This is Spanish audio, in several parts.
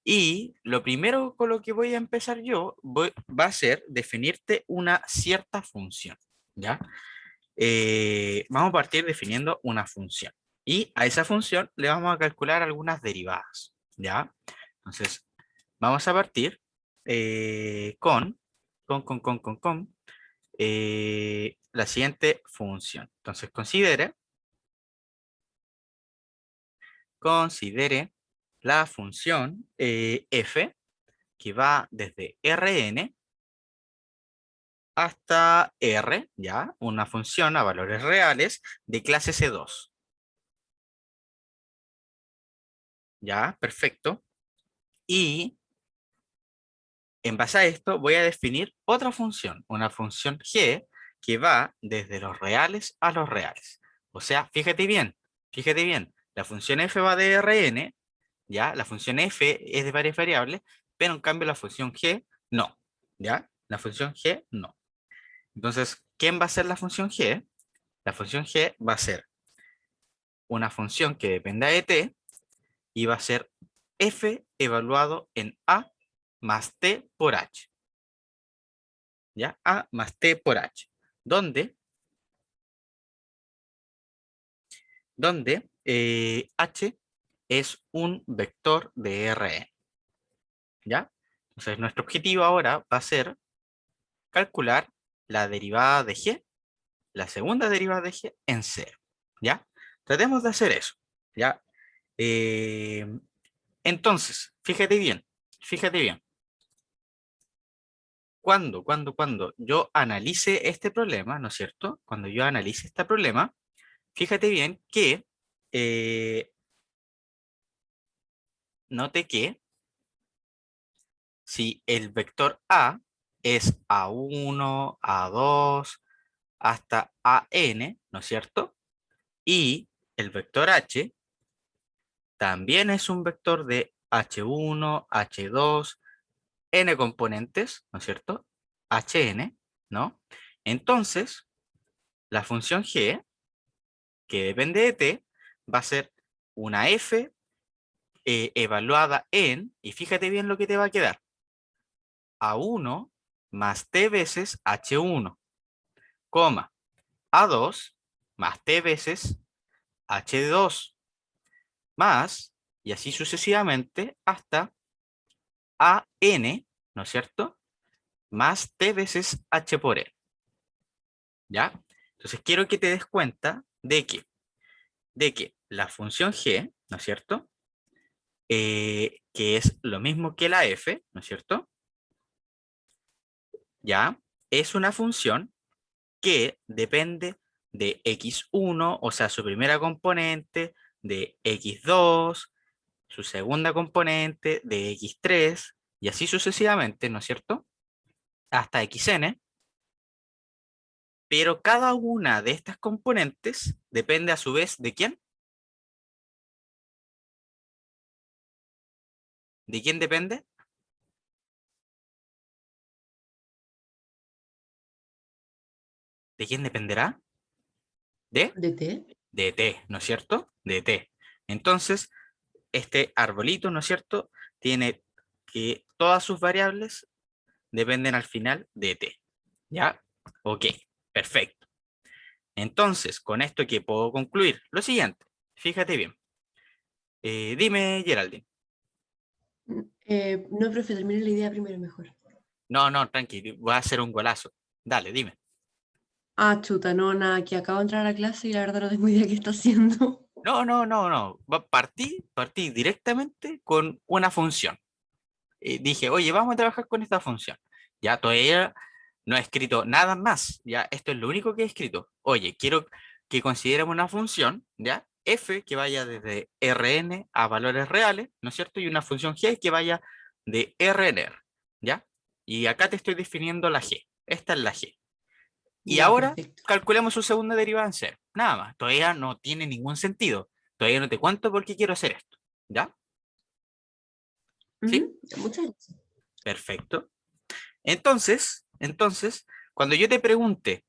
Y lo primero con lo que voy a empezar yo va a ser definirte una cierta función, ¿ya? Vamos a partir definiendo una función. Y a esa función le vamos a calcular algunas derivadas, ¿ya? Entonces, vamos a partir con la siguiente función. Entonces, considere la función f que va desde Rn hasta R, ¿ya? Una función a valores reales de clase C2. ¿Ya? Perfecto. Y en base a esto voy a definir otra función, una función g que va desde los reales a los reales. O sea, fíjate bien, la función f va de Rn, ¿ya? La función f es de varias variables, pero en cambio la función g no, ¿ya? La función g no. Entonces, ¿quién va a ser la función g? La función g va a ser una función que dependa de t y va a ser f evaluado en a más t por h. ¿Ya? A más t por h. Donde, h es un vector de Rn. ¿Ya? Entonces, nuestro objetivo ahora va a ser calcular la derivada de g, la segunda derivada de g en cero. ¿Ya? Tratemos de hacer eso. ¿Ya? Eh, entonces, fíjate bien. Cuando yo analice este problema, ¿no es cierto? Cuando yo analice este problema, fíjate bien que eh, note que si el vector A es A1, A2, hasta AN, ¿no es cierto? Y el vector H también es un vector de H1, H2, N componentes, ¿no es cierto? Hn, ¿no? Entonces, la función g, que depende de t, va a ser una f evaluada en, y fíjate bien lo que te va a quedar, A1 más t veces H1, coma, A2 más t veces H2, más, y así sucesivamente, hasta AN, ¿no es cierto? Más t veces H por N, ¿ya? Entonces quiero que te des cuenta de que la función g, ¿no es cierto? Que es lo mismo que la f, ¿no es cierto? ¿Ya? Es una función que depende de x1, o sea, su primera componente, de x2, su segunda componente, de x3, y así sucesivamente, ¿no es cierto? Hasta xn, pero cada una de estas componentes depende a su vez ¿de quién? ¿De quién depende? ¿De quién dependerá? De, ¿De T? de t, ¿no es cierto? De t. Entonces, este arbolito, ¿no es cierto? Tiene que todas sus variables dependen al final de t. ¿Ya? Ok, perfecto. Entonces, con esto que puedo concluir, lo siguiente, fíjate bien. Dime, Geraldine. No, profe, termine la idea primero mejor. No, no, tranqui, voy a hacer un golazo. Dale, dime. Ah, chuta, no, nada, que acabo de entrar a la clase y la verdad no tengo idea qué está haciendo. No, no, no, no. Partí directamente con una función. Dije, oye, vamos a trabajar con esta función. Ya todavía no he escrito nada más. Ya esto es lo único que he escrito. Oye, quiero que consideremos una función, ¿ya? F que vaya desde Rn a valores reales, ¿no es cierto? Y una función g que vaya de R en R, ¿ya? Y acá te estoy definiendo la g. Esta es la g. Y Ya, ahora perfecto. calculemos su segunda derivada en cero. Nada más. Todavía no tiene ningún sentido. Todavía no te cuento por qué quiero hacer esto. ¿Ya? ¿Sí? Ujú, muchas gracias. Perfecto. Entonces, cuando yo te pregunte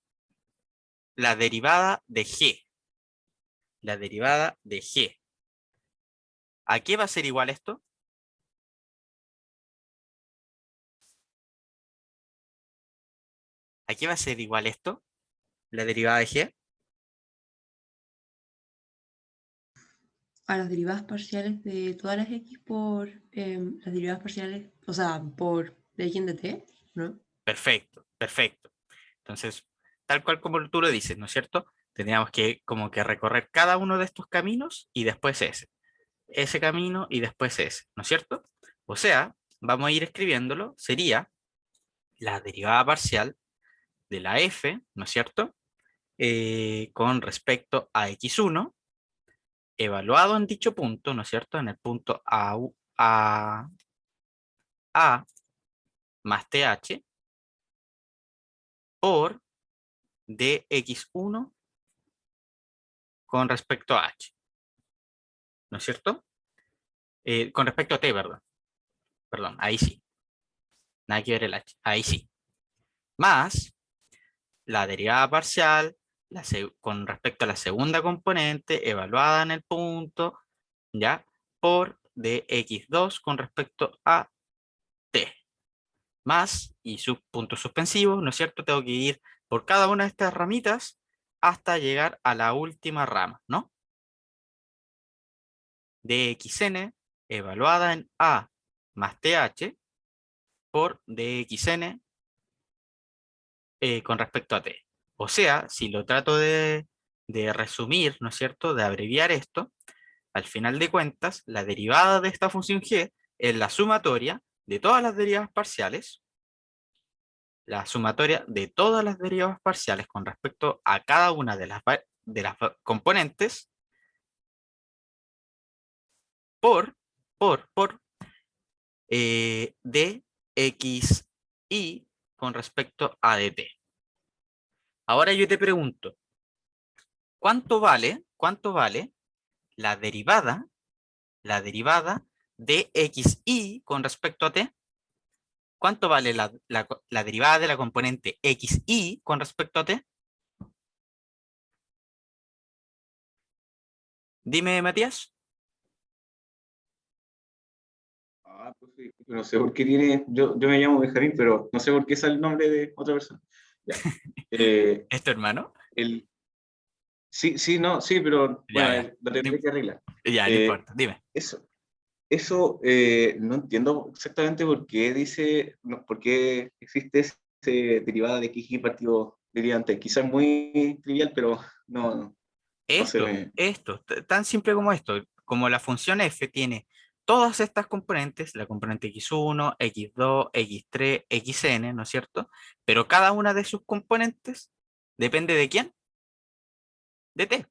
la derivada de g, la derivada de g, ¿a qué va a ser igual esto? ¿A qué va a ser igual esto? La derivada de g. A las derivadas parciales de todas las x por las derivadas parciales, o sea, por de x en dt, ¿no? Perfecto, perfecto. Entonces, tal cual como tú lo dices, ¿no es cierto? Teníamos que como que recorrer cada uno de estos caminos y después ese camino y después ese, ¿no es cierto? O sea, vamos a ir escribiéndolo, sería la derivada parcial de la f, ¿no es cierto? Con respecto a x1, evaluado en dicho punto, ¿no es cierto? En el punto A más th por dx1 con respecto a h, ¿no es cierto? Con respecto a t, perdón, ahí sí, nada que ver el h, ahí sí. Más la derivada parcial con respecto a la segunda componente evaluada en el punto, ¿ya? Por dx2 con respecto a t. Más, y sus puntos suspensivos, ¿no es cierto? Tengo que ir por cada una de estas ramitas hasta llegar a la última rama, ¿no? Dxn evaluada en a más th por dxn con respecto a t. O sea, si lo trato de resumir, ¿no es cierto? De abreviar esto, al final de cuentas, la derivada de esta función g es la sumatoria de todas las derivadas parciales, la sumatoria de todas las derivadas parciales con respecto a cada una de las componentes por, por dxi con respecto a dt. Ahora yo te pregunto, ¿cuánto vale la derivada de xi con respecto a t? ¿Cuánto vale la derivada de la componente xi con respecto a t? Dime, Matías. Pues sí, no sé por qué tiene, yo me llamo Benjamín, pero no sé por qué es el nombre de otra persona. Ya. Eh, ¿Es tu hermano? el, sí, sí, no, sí, pero Ya, bueno, ya. lo tendré que arreglar. Ya, no Eh, importa. Dime. eso, eso no entiendo exactamente por qué dice, por qué existe ese derivada de x partido derivante. Quizás muy trivial, pero no, no se Esto, me... esto, tan simple como esto. Como la función f tiene todas estas componentes, la componente x1, x2, x3, xn, ¿no es cierto? Pero cada una de sus componentes depende de quién, de t.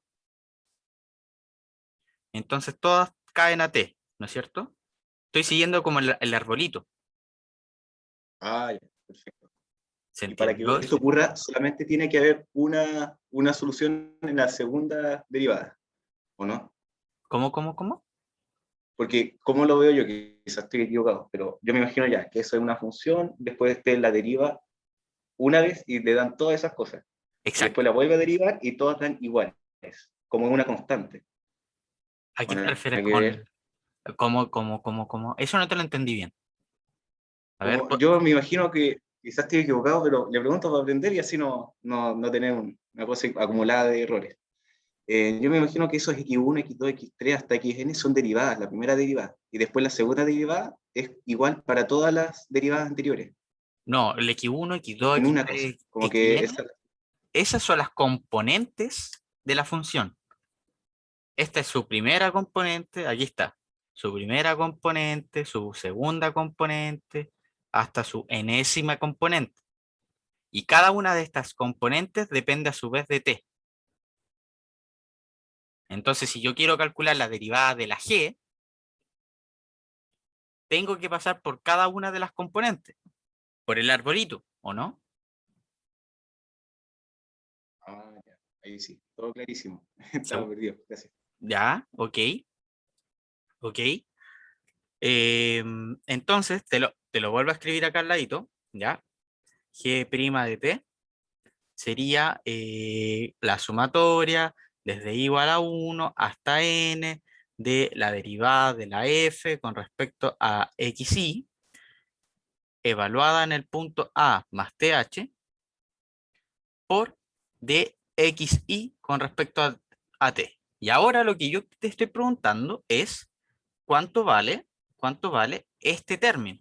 Entonces todas caen a t, ¿no es cierto? Estoy siguiendo como el arbolito. Ah, ya, perfecto. ¿Se Y para que entendió? esto ocurra, solamente tiene que haber una solución en la segunda derivada, ¿o no? ¿Cómo? Porque, ¿cómo lo veo yo? Que quizás estoy equivocado, pero yo me imagino ya que eso es una función, después la deriva una vez y le dan todas esas cosas. Y después Exacto. la vuelve a derivar y todas dan iguales, como una constante. ¿A qué ¿O te nada refieres que ver? con cómo? Eso no te lo entendí bien. A ver, Como, yo me imagino que quizás estoy equivocado, pero le pregunto para aprender y así no tener una cosa acumulada de errores. Yo me imagino que esos x1, x2, x3 hasta xn son derivadas, la primera derivada. Y después la segunda derivada es igual para todas las derivadas anteriores, no, el X1, X2, en una cosa. X3, Como que Xn, esa... esas son las componentes de la función. Esta es su primera componente, aquí está. Su primera componente, su segunda componente, hasta su enésima componente. Y cada una de estas componentes depende a su vez de t. Entonces, si yo quiero calcular la derivada de la g, tengo que pasar por cada una de las componentes, por el arbolito, ¿o no? Ah, ya, ahí sí, todo clarísimo. Se- Estaba perdido, gracias. Ya, ok, ok. Entonces, te lo vuelvo a escribir acá al ladito, ¿ya? G' de t sería la sumatoria desde igual a 1 hasta n de la derivada de la f con respecto a xi, evaluada en el punto A más th, por dxy con respecto a t. Y ahora lo que yo te estoy preguntando es cuánto vale este término.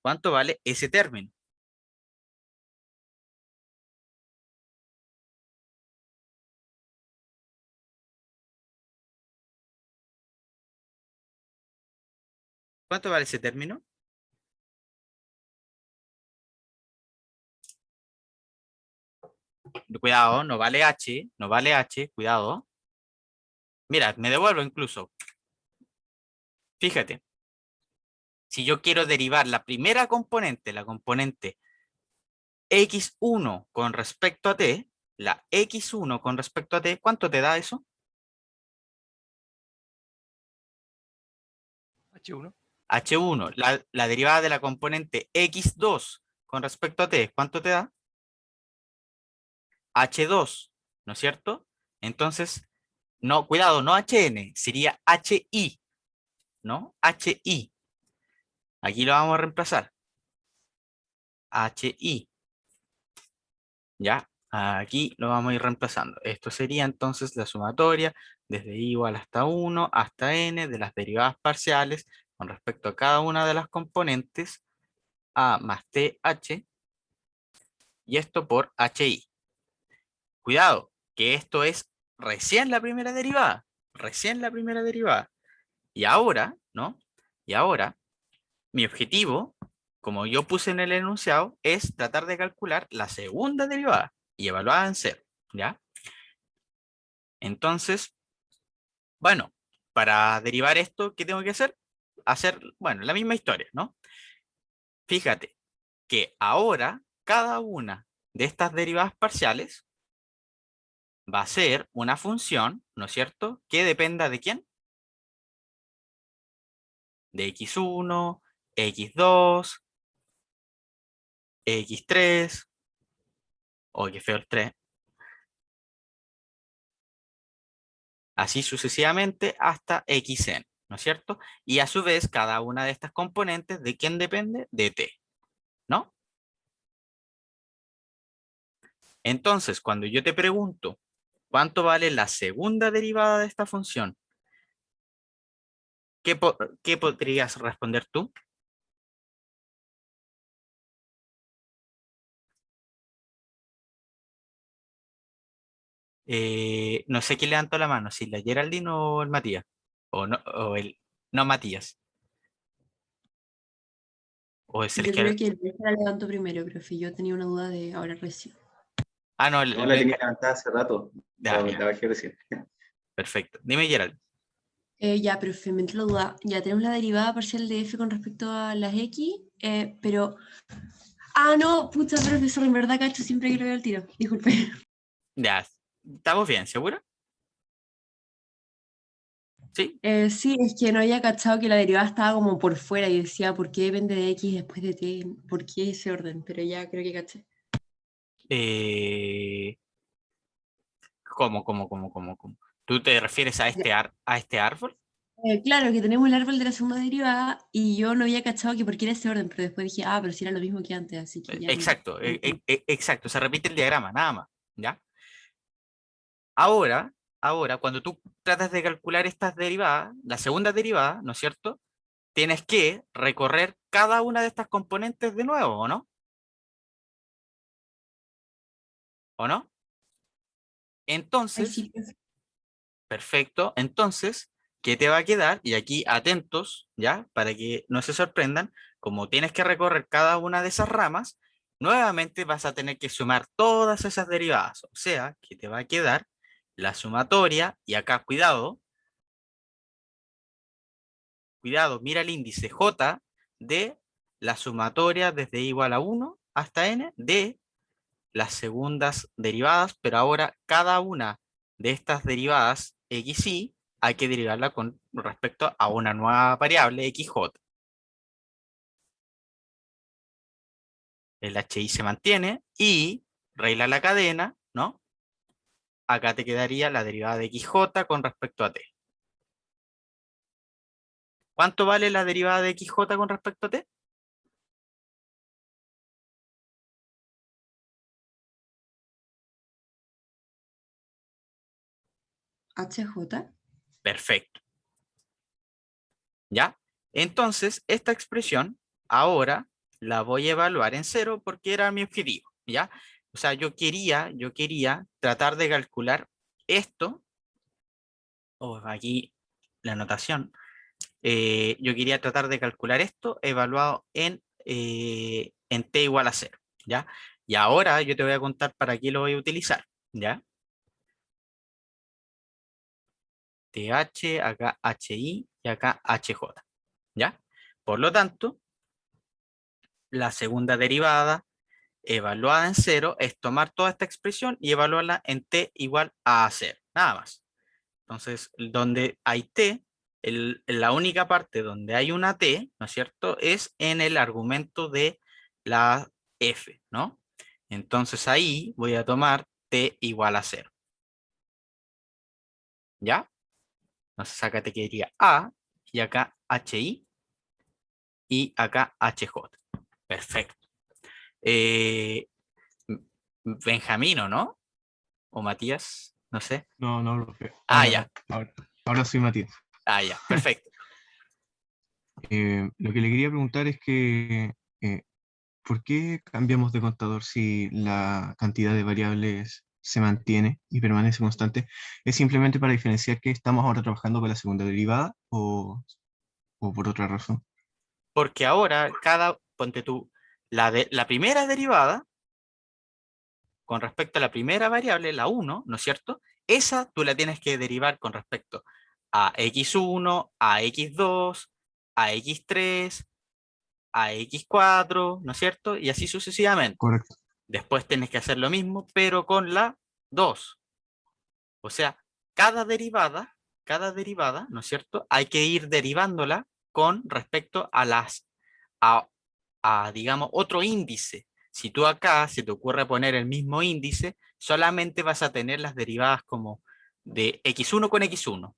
¿Cuánto vale ese término? ¿Cuánto vale ese término? Cuidado, no vale h, cuidado. Mira, me devuelvo incluso. Fíjate, si yo quiero derivar la primera componente, la componente x1 con respecto a t, la x1 con respecto a t, ¿cuánto te da eso? H1. H1, la derivada de la componente x2 con respecto a t, ¿cuánto te da? H2, ¿no es cierto? Entonces, no, cuidado, no HN, sería HI, ¿no? HI. Aquí lo vamos a reemplazar. HI. ¿Ya? Aquí lo vamos a ir reemplazando. Esto sería entonces la sumatoria desde i igual hasta 1 hasta n de las derivadas parciales con respecto a cada una de las componentes a más th y esto por hi. Cuidado, que esto es recién la primera derivada. Recién la primera derivada. Y ahora, ¿no? Y ahora, mi objetivo, como yo puse en el enunciado, es tratar de calcular la segunda derivada y evaluada en cero, ¿ya? Entonces, bueno, para derivar esto, ¿qué tengo que hacer? Hacer, bueno, la misma historia, ¿no? Fíjate que ahora cada una de estas derivadas parciales va a ser una función, ¿no es cierto?, que dependa de quién. De x1, x2, x3, o que feo el 3, así sucesivamente hasta xn, ¿no es cierto? Y a su vez, cada una de estas componentes, ¿de quién depende? De t, ¿no? Entonces, cuando yo te pregunto, ¿cuánto vale la segunda derivada de esta función? ¿Qué podrías responder tú? No sé quién levantó la mano, si la Geraldine o el Matías. O no, no Matías. O es el Yo que. creo que el Benja la levantó primero, profe. Yo tenía una duda de ahora recién. Ah, no, No la tenía levantada hace rato, Ya, la ya, bajé recién. perfecto. Dime, Gerald. Ya, profe, me entró la duda. Ya tenemos la derivada parcial de f con respecto a las x, pero... Ah, no, pucha, profesor, en verdad cacho siempre que lo veo al tiro. Disculpe. Ya, ¿estamos bien? ¿Seguro? ¿Sí? Sí, es que no había cachado que la derivada estaba como por fuera y decía, ¿por qué depende de x después de t? ¿Por qué ese orden? Pero ya creo que caché. Eh, ¿Cómo? ¿Tú te refieres a Ya. a este árbol? Claro, que tenemos el árbol de la segunda derivada y yo no había cachado que por qué era ese orden, pero después dije, ah, pero si era lo mismo que antes, así que ya Exacto, me entiendo. exacto. Se repite el diagrama, nada más. ¿Ya? Ahora, cuando tú tratas de calcular estas derivadas, la segunda derivada, ¿no es cierto? Tienes que recorrer cada una de estas componentes de nuevo, ¿o no? ¿O no? Ay, Entonces, sí, profe. perfecto. Entonces, ¿qué te va a quedar? Y aquí atentos, ¿ya? Para que no se sorprendan, como tienes que recorrer cada una de esas ramas, nuevamente vas a tener que sumar todas esas derivadas. O sea, que te va a quedar la sumatoria, y acá cuidado, mira el índice J de la sumatoria desde i igual a 1 hasta n de las segundas derivadas, pero ahora cada una de estas derivadas xy hay que derivarla con respecto a una nueva variable xj. El hi se mantiene y regla la cadena, ¿no? Acá te quedaría la derivada de xj con respecto a t. ¿Cuánto vale la derivada de xj con respecto a t? HJ. Perfecto. ¿Ya? Entonces, esta expresión ahora la voy a evaluar en cero porque era mi objetivo, ¿ya? O sea, yo quería tratar de calcular esto, o aquí la notación, yo quería tratar de calcular esto evaluado en t igual a cero, ¿ya? Y ahora yo te voy a contar para qué lo voy a utilizar, ¿ya? TH, acá HI y acá HJ, ¿ya? Por lo tanto, la segunda derivada evaluada en cero es tomar toda esta expresión y evaluarla en t igual a cero, nada más. Entonces, donde hay t, la única parte donde hay una t, ¿no es cierto?, es en el argumento de la f, ¿no? Entonces ahí voy a tomar t igual a cero, ¿ya? Entonces acá te quedaría a, y acá hi, y acá hj. Perfecto. Eh, Benjamino, ¿no? O Matías, no sé. No, no, profe. Ah, ya, Ahora soy Matías. ah, ya, perfecto. Lo que le quería preguntar es que, ¿por qué cambiamos de contador si la cantidad de variables se mantiene y permanece constante? ¿Es simplemente para diferenciar que estamos ahora trabajando con la segunda derivada o por otra razón? Porque ahora ponte tú, la primera derivada, con respecto a la primera variable, la uno, ¿no es cierto? Esa tú la tienes que derivar con respecto a x1, a x2, a x3, a x4, ¿no es cierto? Y así sucesivamente. Correcto. Después tienes que hacer lo mismo, pero con la 2. O sea, cada derivada, ¿no es cierto? Hay que ir derivándola con respecto a, digamos, otro índice. Si tú acá se te ocurre poner el mismo índice, solamente vas a tener las derivadas como de x1 con x1,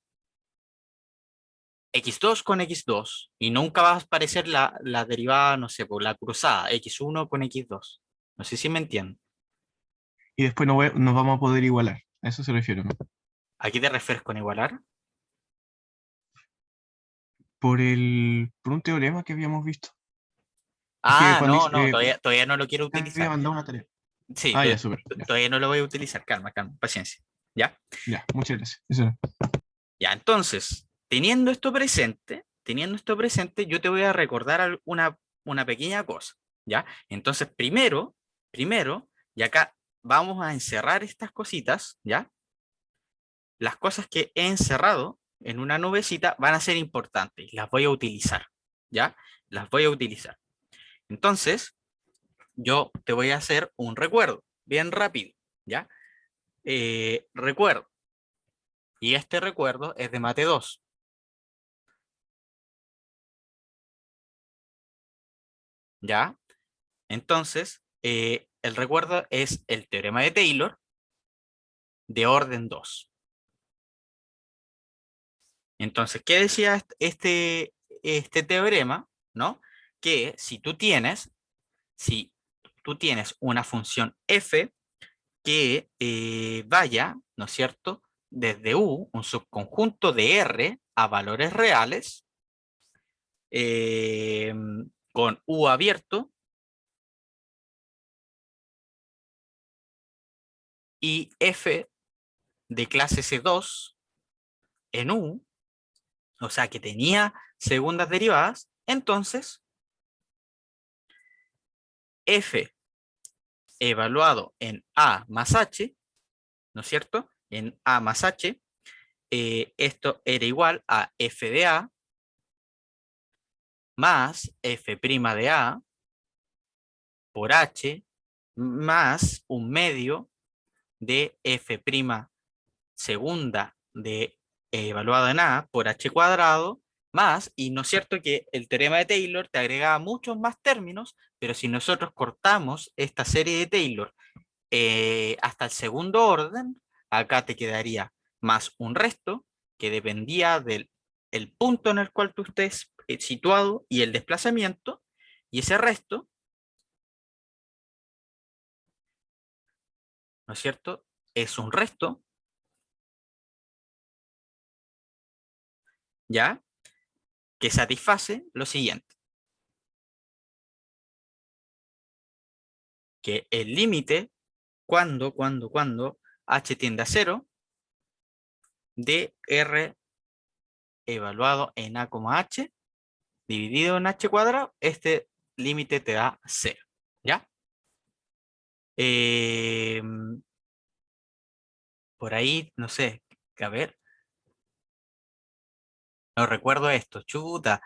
x2 con x2, y nunca va a aparecer la derivada, no sé, por la cruzada, x1 con x2. No sé si me entienden. Y después nos vamos a poder igualar. A eso se refiere, ¿no? ¿A qué te refieres con igualar? Por un teorema que habíamos visto. Es que Ah, cuando no, no, todavía no lo quiero había utilizar. mandado una tarea. Sí, Ah, ya, súper. Ya, todavía no lo voy a utilizar. Calma, calma, paciencia. ¿Ya? ya, muchas gracias. Eso era. Ya, entonces, teniendo esto presente, yo te voy a recordar una pequeña cosa, ¿ya? Entonces, primero, y acá vamos a encerrar estas cositas, ¿ya? Las cosas que he encerrado en una nubecita van a ser importantes, las voy a utilizar, ¿ya? Las voy a utilizar. Entonces, yo te voy a hacer un recuerdo, bien rápido, ¿ya? Recuerdo, y este recuerdo es de Mate 2. ¿Ya? Entonces, el recuerdo es el teorema de Taylor de orden 2. Entonces, ¿qué decía este teorema? ¿No? Que si tú tienes una función f que vaya, ¿no es cierto?, desde U, un subconjunto de R a valores reales, eh, con U abierto y f de clase C2 en U, o sea que tenía segundas derivadas, entonces f evaluado en A más H, ¿no es cierto? En A más H, esto era igual a f de A más f' de A por H más un medio de f' segunda de evaluado en A por H cuadrado más, y no es cierto que el teorema de Taylor te agregaba muchos más términos, pero si nosotros cortamos esta serie de Taylor hasta el segundo orden, acá te quedaría más un resto que dependía del el punto en el cual tú estés situado y el desplazamiento, y ese resto, ¿no es cierto?, es un resto ¿ya? Que satisface lo siguiente. Que el límite, cuando h tiende a 0, de R evaluado en A, H, dividido en H cuadrado, este límite te da 0, ¿ya? Por ahí, no sé, a ver. No recuerdo esto, chuta.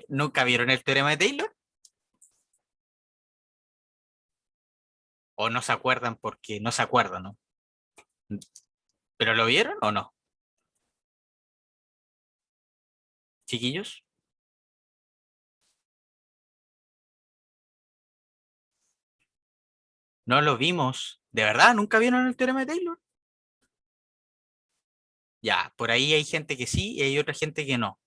¿Nunca vieron el teorema de Taylor? ¿O no se acuerdan porque no se acuerdan, no? ¿Pero lo vieron o no? Chiquillos. No lo vimos. ¿De verdad? ¿Nunca vieron el teorema de Taylor? Ya, por ahí hay gente que sí y hay otra gente que no.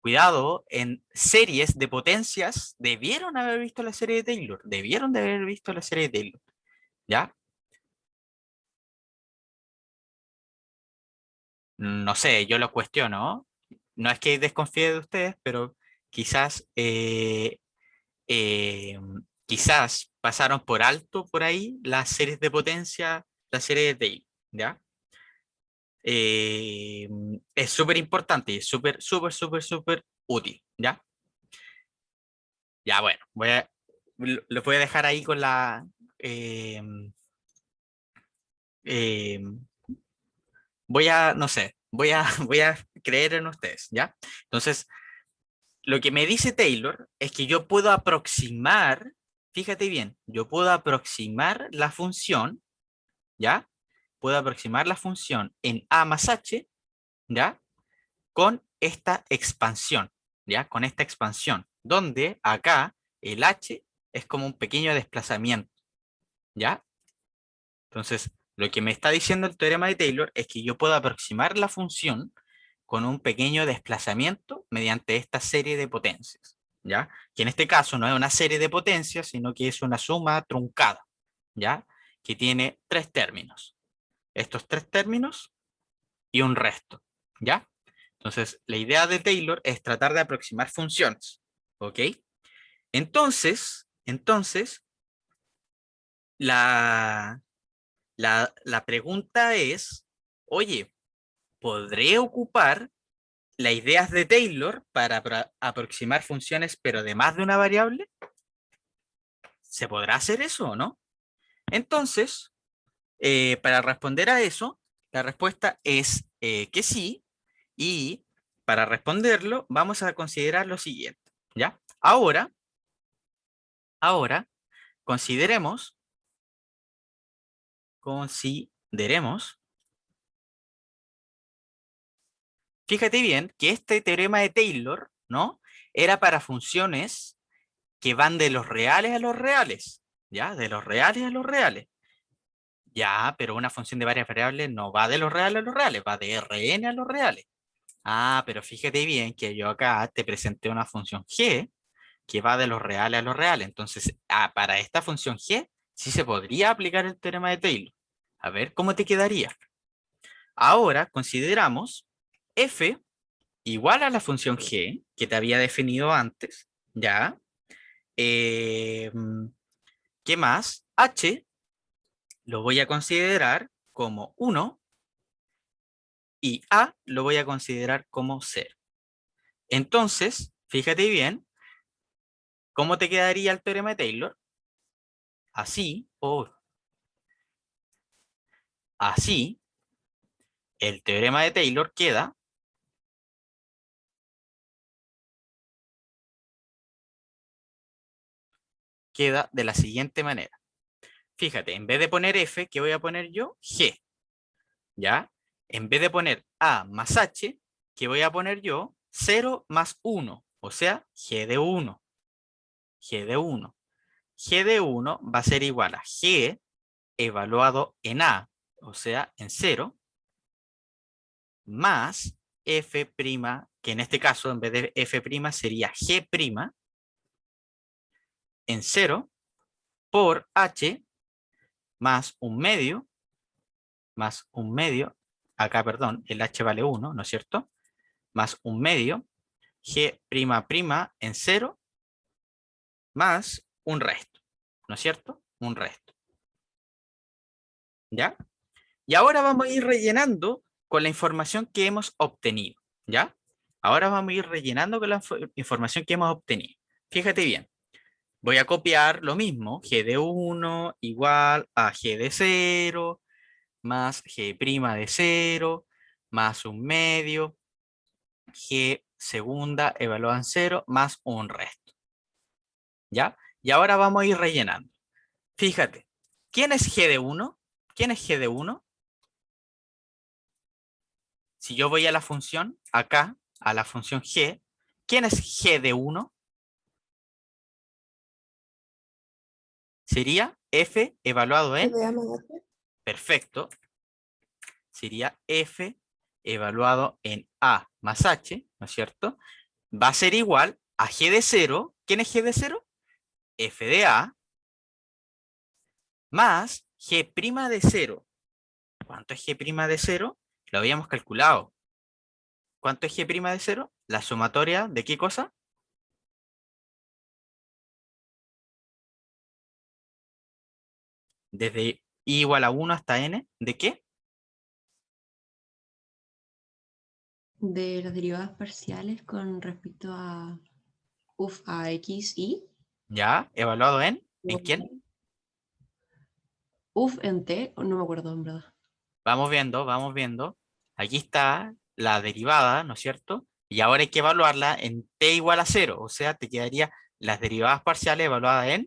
Cuidado, en series de potencias debieron haber visto la serie de Taylor. Debieron de haber visto la serie de Taylor. ¿Ya? No sé, yo lo cuestiono. No es que desconfíe de ustedes, pero quizás, eh, quizás pasaron por alto por ahí las series de potencia, la serie de Taylor. ¿Ya? Eh, es súper importante y es súper útil. ¿Ya? Ya, bueno, lo voy a dejar ahí con la... eh, eh, no sé, voy a creer en ustedes, ¿ya? Entonces, lo que me dice Taylor es que yo puedo aproximar, fíjate bien, yo puedo aproximar la función, ¿ya? Puedo aproximar la función en A más H, ¿ya? Con esta expansión, ¿ya? Con esta expansión, donde acá el H es como un pequeño desplazamiento, ¿ya? Entonces, lo que me está diciendo el teorema de Taylor es que yo puedo aproximar la función con un pequeño desplazamiento mediante esta serie de potencias, ¿ya? Que en este caso no es una serie de potencias, sino que es una suma truncada, ¿ya? Que tiene tres términos. Estos tres términos y un resto, ¿ya? Entonces, la idea de Taylor es tratar de aproximar funciones, ¿ok? Entonces, la, la pregunta es, oye, ¿podré ocupar las ideas de Taylor para aproximar funciones, pero de más de una variable? ¿Se podrá hacer eso o no? Entonces, para responder a eso, la respuesta es que sí, y para responderlo vamos a considerar lo siguiente, ¿ya? Ahora, consideremos, consideremos, fíjate bien que este teorema de Taylor, ¿no? Era para funciones que van de los reales a los reales, ¿ya? De los reales a los reales. Ya, pero una función de varias variables no va de los reales a los reales, va de Rn a los reales. Ah, pero fíjate bien que yo acá te presenté una función g que va de los reales a los reales. Entonces, para esta función g sí se podría aplicar el teorema de Taylor. A ver, ¿cómo te quedaría? Ahora consideramos f igual a la función g que te había definido antes, ¿ya? Eh, ¿Qué más? H lo voy a considerar como 1 y A lo voy a considerar como 0. Entonces, fíjate bien, ¿cómo te quedaría el teorema de Taylor? Así, o así, el teorema de Taylor queda de la siguiente manera. Fíjate, en vez de poner F, ¿qué voy a poner yo? G, ¿ya? En vez de poner A más H, ¿qué voy a poner yo? 0 más 1, o sea, G de 1. G de 1. G de 1 va a ser igual a G evaluado en A, o sea, en 0, más F', que en este caso, en vez de F' sería G' en 0, por H más un medio, acá, perdón, el H vale 1, ¿no es cierto? más un medio, g' en 0 más un resto, ¿no es cierto? Un resto. ¿Ya? Y ahora vamos a ir rellenando con la información que hemos obtenido, ¿ya? Ahora vamos a ir rellenando con la información que hemos obtenido. Fíjate bien, voy a copiar lo mismo, g de 1 igual a g de 0 más g' de 0 más un medio, g segunda evaluada en 0 más un resto, ¿ya? Y ahora vamos a ir rellenando. Fíjate, ¿quién es g de 1? ¿Quién es g de 1? Si yo voy a la función, acá, a la función g, ¿quién es g de 1? Sería f evaluado en, perfecto, sería f evaluado en a más h, ¿no es cierto? Va a ser igual a g de 0. ¿Quién es g de 0? F de a más g' de 0. ¿Cuánto es g' de 0? Lo habíamos calculado. ¿Cuánto es g' de 0? La sumatoria de ¿qué cosa? Desde i igual a 1 hasta n, ¿de qué? De las derivadas parciales con respecto a x, y. ¿Ya? ¿Evaluado en quién? En t, no me acuerdo en verdad. Vamos viendo, vamos viendo. Aquí está la derivada, ¿no es cierto? Y ahora hay que evaluarla en t igual a 0. O sea, te quedaría las derivadas parciales evaluadas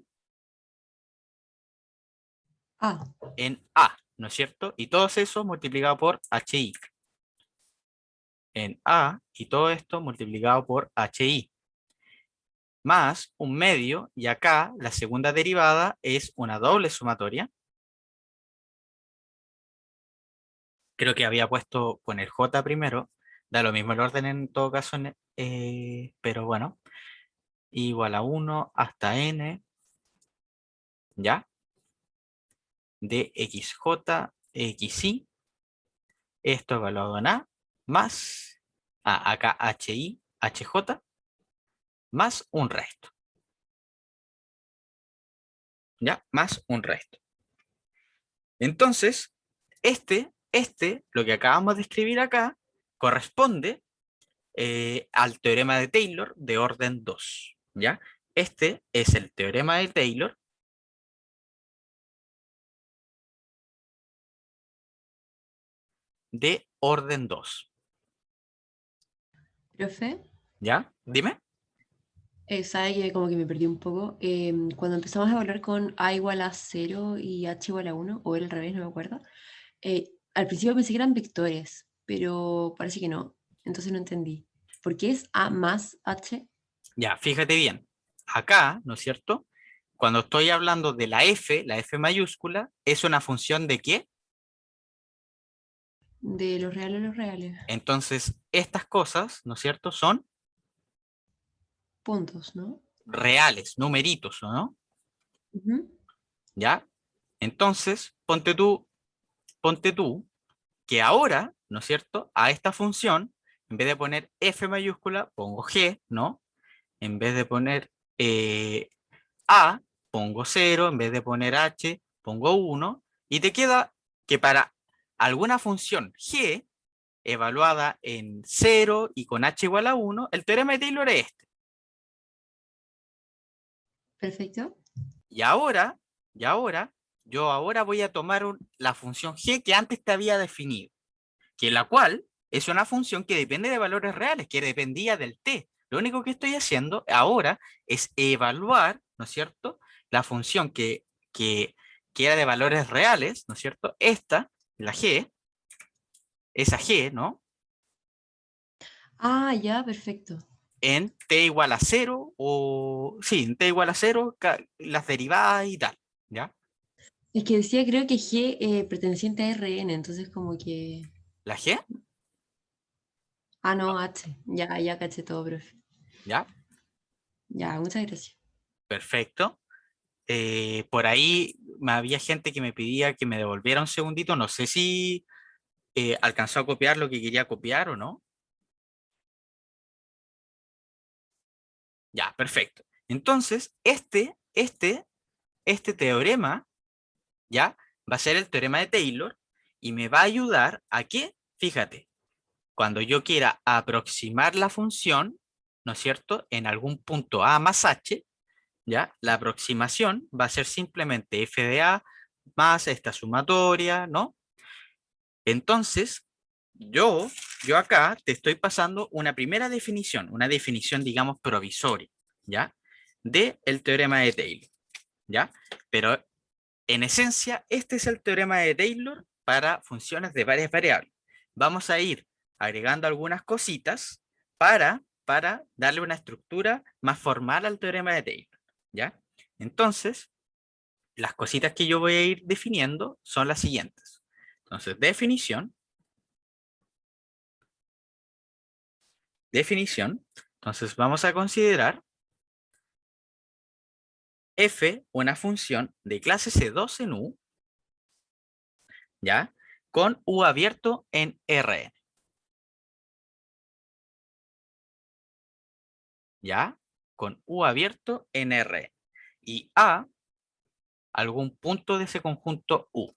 Ah, en a, ¿no es cierto? Y todo eso multiplicado por hi. En a y todo esto multiplicado por hi. Más un medio, y acá la segunda derivada es una doble sumatoria. Creo que había puesto poner j primero. Da lo mismo el orden en todo caso, pero bueno. Igual a 1 hasta n, ¿ya? De xj, xy, esto evaluado en a, más, acá hi, hj, más un resto, ¿ya? Más un resto. Entonces, lo que acabamos de escribir acá, corresponde al teorema de Taylor de orden 2, ¿ya? Este es el teorema de Taylor de orden 2, profe, ¿ya? Dime. sabe que como que me perdí un poco. Cuando empezamos a evaluar con a igual a 0 y h igual a 1, o era al revés, no me acuerdo. Al principio pensé que eran vectores, pero parece que no. Entonces no entendí. ¿Por qué es a más h Ya, fíjate bien. Acá, ¿no es cierto? Cuando estoy hablando de la f mayúscula, ¿es una función de qué? de los reales a los reales? Entonces, estas cosas, ¿no es cierto? Son Puntos, ¿no? reales, numeritos, ¿no? Ujú. ¿Ya? Entonces, ponte tú que ahora, ¿no es cierto? A esta función, en vez de poner f mayúscula, pongo g, ¿no? En vez de poner a, pongo 0, en vez de poner h, pongo 1, y te queda que para alguna función g evaluada en 0 y con h igual a 1, el teorema de Taylor es este. Perfecto. Y ahora, yo ahora voy a tomar la función g que antes te había definido, que la cual es una función que depende de valores reales, que dependía del t. Lo único que estoy haciendo ahora es evaluar, ¿no es cierto?, la función que, que era de valores reales, ¿no es cierto? Esta, la g, esa g, ¿no? Ah, ya, perfecto. En t igual a 0, o sí, en t igual a 0, las derivadas y tal, ¿ya? Es que decía, creo que G perteneciente a Rn, entonces como que... La g, Ah, no, H. Ya, ya caché todo, profe. ¿ya? Ya, muchas gracias. Perfecto. Por ahí había gente que me pedía que me devolviera un segundito, no sé si alcanzó a copiar lo que quería copiar o no. Ya, perfecto. Entonces, este teorema, ¿ya? Va a ser el teorema de Taylor y me va a ayudar a que, fíjate, cuando yo quiera aproximar la función, ¿no es cierto? En algún punto a más h, ¿ya? La aproximación va a ser simplemente f de a más esta sumatoria, ¿no? Entonces, yo, yo acá te estoy pasando una primera definición, una definición, digamos, provisoria, ¿ya? De el teorema de Taylor, ¿ya? Pero en esencia, este es el teorema de Taylor para funciones de varias variables. Vamos a ir agregando algunas cositas para darle una estructura más formal al teorema de Taylor, ¿ya? Entonces, las cositas que yo voy a ir definiendo son las siguientes. Entonces, definición. Entonces, vamos a considerar f una función de clase C2 en U, ¿ya? Con U abierto en Rn, ¿ya? Con U abierto en Rn. Y A, algún punto de ese conjunto U.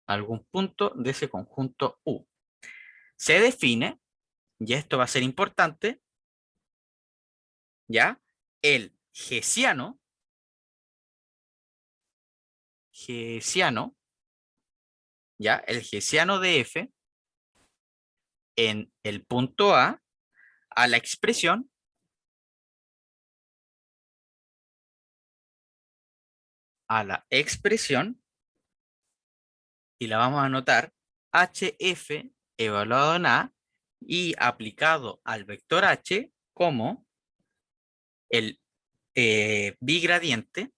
Algún punto de ese conjunto U. Se define, y esto va a ser importante, ¿ya? El hessiano, ¿ya? El hessiano de f en el punto a la expresión y la vamos a anotar hf evaluado en a y aplicado al vector h como el bigradiente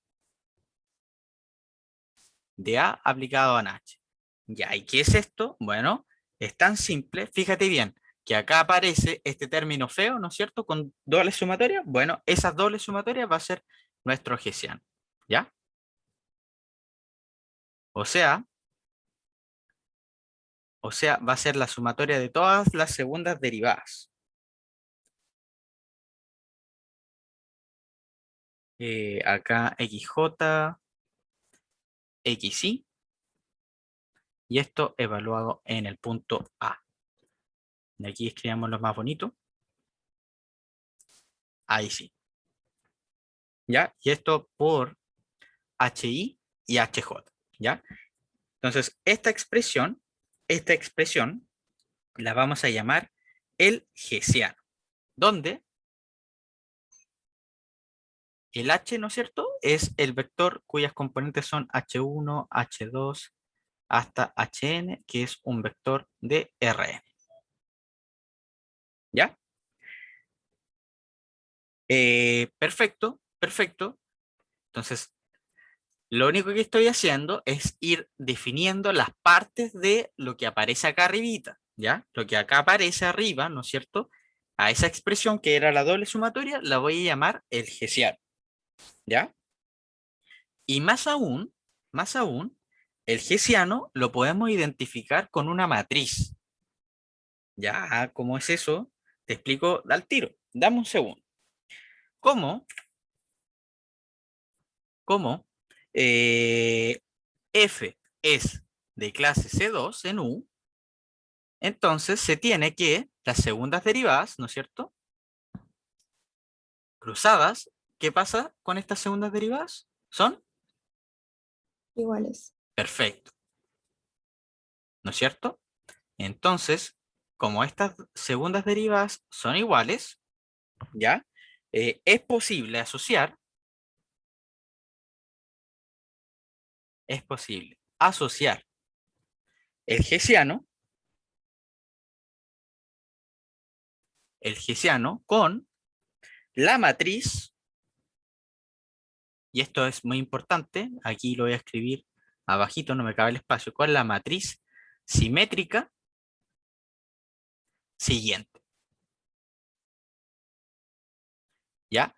de a aplicado a h. Ya, ¿y qué es esto? Bueno, es tan simple, fíjate bien, que acá aparece este término feo, ¿no es cierto? Con dobles sumatorias. Bueno, esas dobles sumatorias va a ser nuestro hessiano, ¿ya? O sea, va a ser la sumatoria de todas las segundas derivadas. Acá xj, xy, y esto evaluado en el punto A. Y aquí escribamos lo más bonito. Ahí sí. ¿Ya? Y esto por HI y HJ. ¿Ya? Entonces, esta expresión la vamos a llamar el hessiano, donde el h, ¿no es cierto?, es el vector cuyas componentes son h1, h2, hasta hn, que es un vector de Rn. ¿Ya? Perfecto, perfecto. Entonces, lo único que estoy haciendo es ir definiendo las partes de lo que aparece acá arribita, ¿ya? Lo que acá aparece arriba, ¿no es cierto? A esa expresión que era la doble sumatoria, la voy a llamar el hessiano, ¿ya? Y más aún, el hessiano lo podemos identificar con una matriz. Ya, ¿cómo es eso? Te explico al tiro. Dame un segundo. ¿Cómo? ¿Cómo? F es de clase C2 en U, entonces se tiene que las segundas derivadas, ¿no es cierto?, cruzadas, ¿qué pasa con estas segundas derivadas? Son Iguales. perfecto, ¿no es cierto? Entonces, como estas segundas derivadas son iguales, ¿ya? Es posible asociar el hessiano con la matriz, y esto es muy importante, aquí lo voy a escribir abajito, no me cabe el espacio, con la matriz simétrica siguiente. ¿Ya?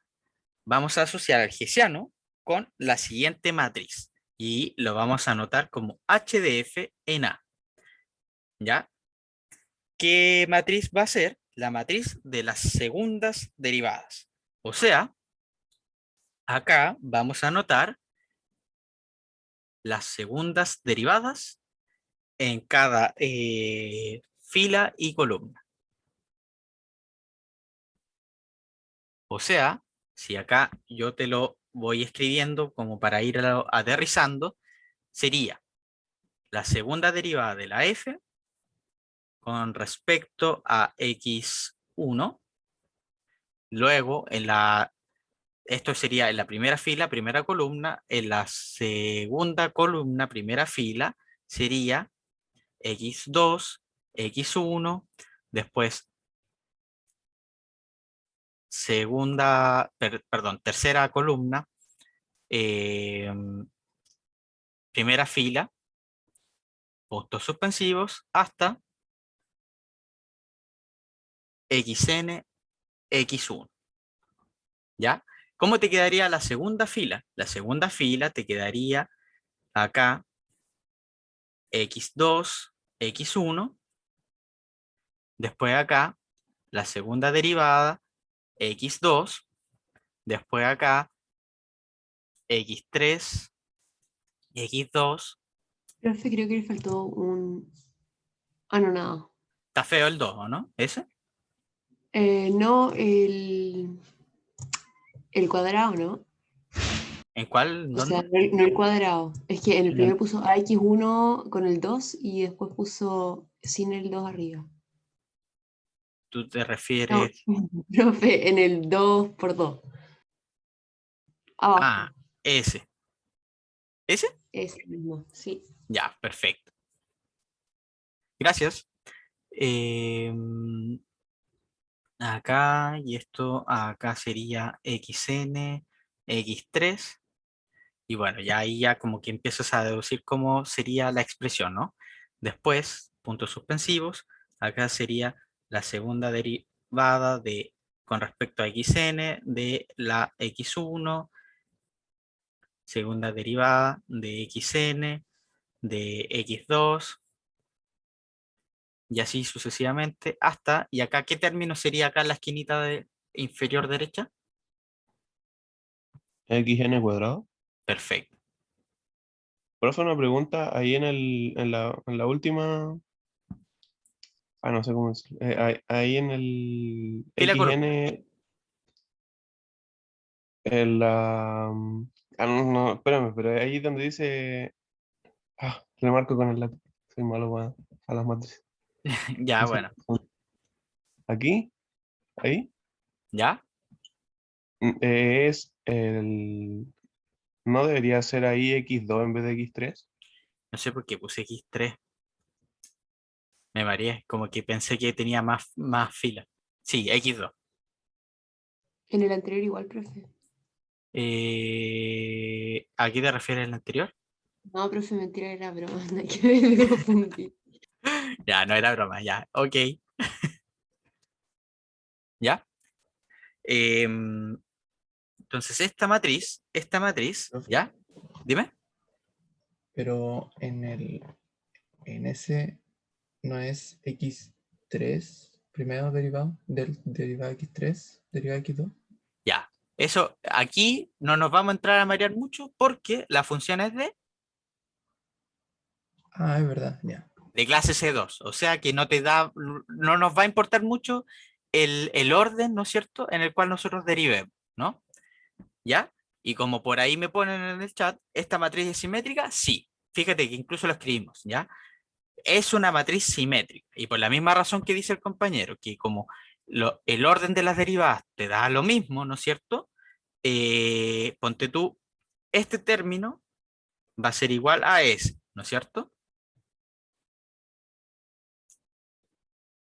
Vamos a asociar al hessiano con la siguiente matriz y lo vamos a anotar como h de f en a. ¿Ya? ¿Qué matriz va a ser? la matriz de las segundas derivadas. O sea, acá vamos a anotar las segundas derivadas en cada fila y columna. O sea, si acá yo te lo voy escribiendo como para ir aterrizando, sería la segunda derivada de la f con respecto a x1. Luego, esto sería en la primera fila, primera columna. En la segunda columna, primera fila, sería x2, x1. Después, tercera columna, eh, primera fila, puntos suspensivos, hasta xn, x1. ¿Ya? ¿Cómo te quedaría la segunda fila? La segunda fila te quedaría acá x2, x1. Después acá la segunda derivada, x2. Después acá x3, x2. Profe, creo que le faltó un... Ah, no, nada. Está feo el 2, ¿o no? ¿Ese? No, el cuadrado, ¿no? ¿En cuál? O sea, ¿Dónde? no el cuadrado. Es que en el En el- primero puso AX1 con el 2 y después puso sin el 2 arriba. Tú te No, refieres... profe, en el 2 por 2. Ah, Abajo. ese. ¿Ese? Ese mismo, sí. Ya, perfecto. Gracias. Em, Acá, y esto acá sería xn, x3. Y bueno, ya ahí ya como que empiezas a deducir cómo sería la expresión, ¿no? Después, puntos suspensivos, acá sería la segunda derivada con respecto a xn de la x1, segunda derivada de xn de x2, y así sucesivamente, y acá, ¿qué término sería acá en la esquinita inferior derecha? XN cuadrado. Perfecto. Profe, una pregunta ahí en la última. No sé cómo decirlo. Ahí en el Fila columna. XN, en la. No, no, espérame, pero ahí donde dice. Remarco con el lápiz. Soy malo a las matrices. Ya, bueno. Aquí, ahí, ¿Ya? es el. ¿No debería ser ahí X2 en vez de X3? No sé por qué puse x3. Me mareé, como que pensé que tenía más fila. Sí, x2. En el anterior igual, profe. ¿A qué te refieres el anterior? No, profe, mentira, era broma. No hay que ver, me confundí. Ya, no era broma, ya. Ok, ya. Em, entonces, esta matriz, Profe, ¿ya? Dime. pero en ese no es x3 primero derivado del derivado x3, derivado x2. Ya. Eso, aquí no nos vamos a entrar a marear mucho porque la función es Es verdad, ya. de clase C2. O sea que no nos va a importar mucho el orden, ¿no es cierto?, en el cual nosotros derivemos, ¿no? ¿Ya? Y como por ahí me ponen en el chat, ¿esta matriz es simétrica? Sí. Fíjate que incluso lo escribimos, ¿ya? Es una matriz simétrica. Y por la misma razón que dice el compañero, que como el orden de las derivadas te da lo mismo, ¿no es cierto? Ponte tú, este término va a ser igual a ese, ¿no es cierto?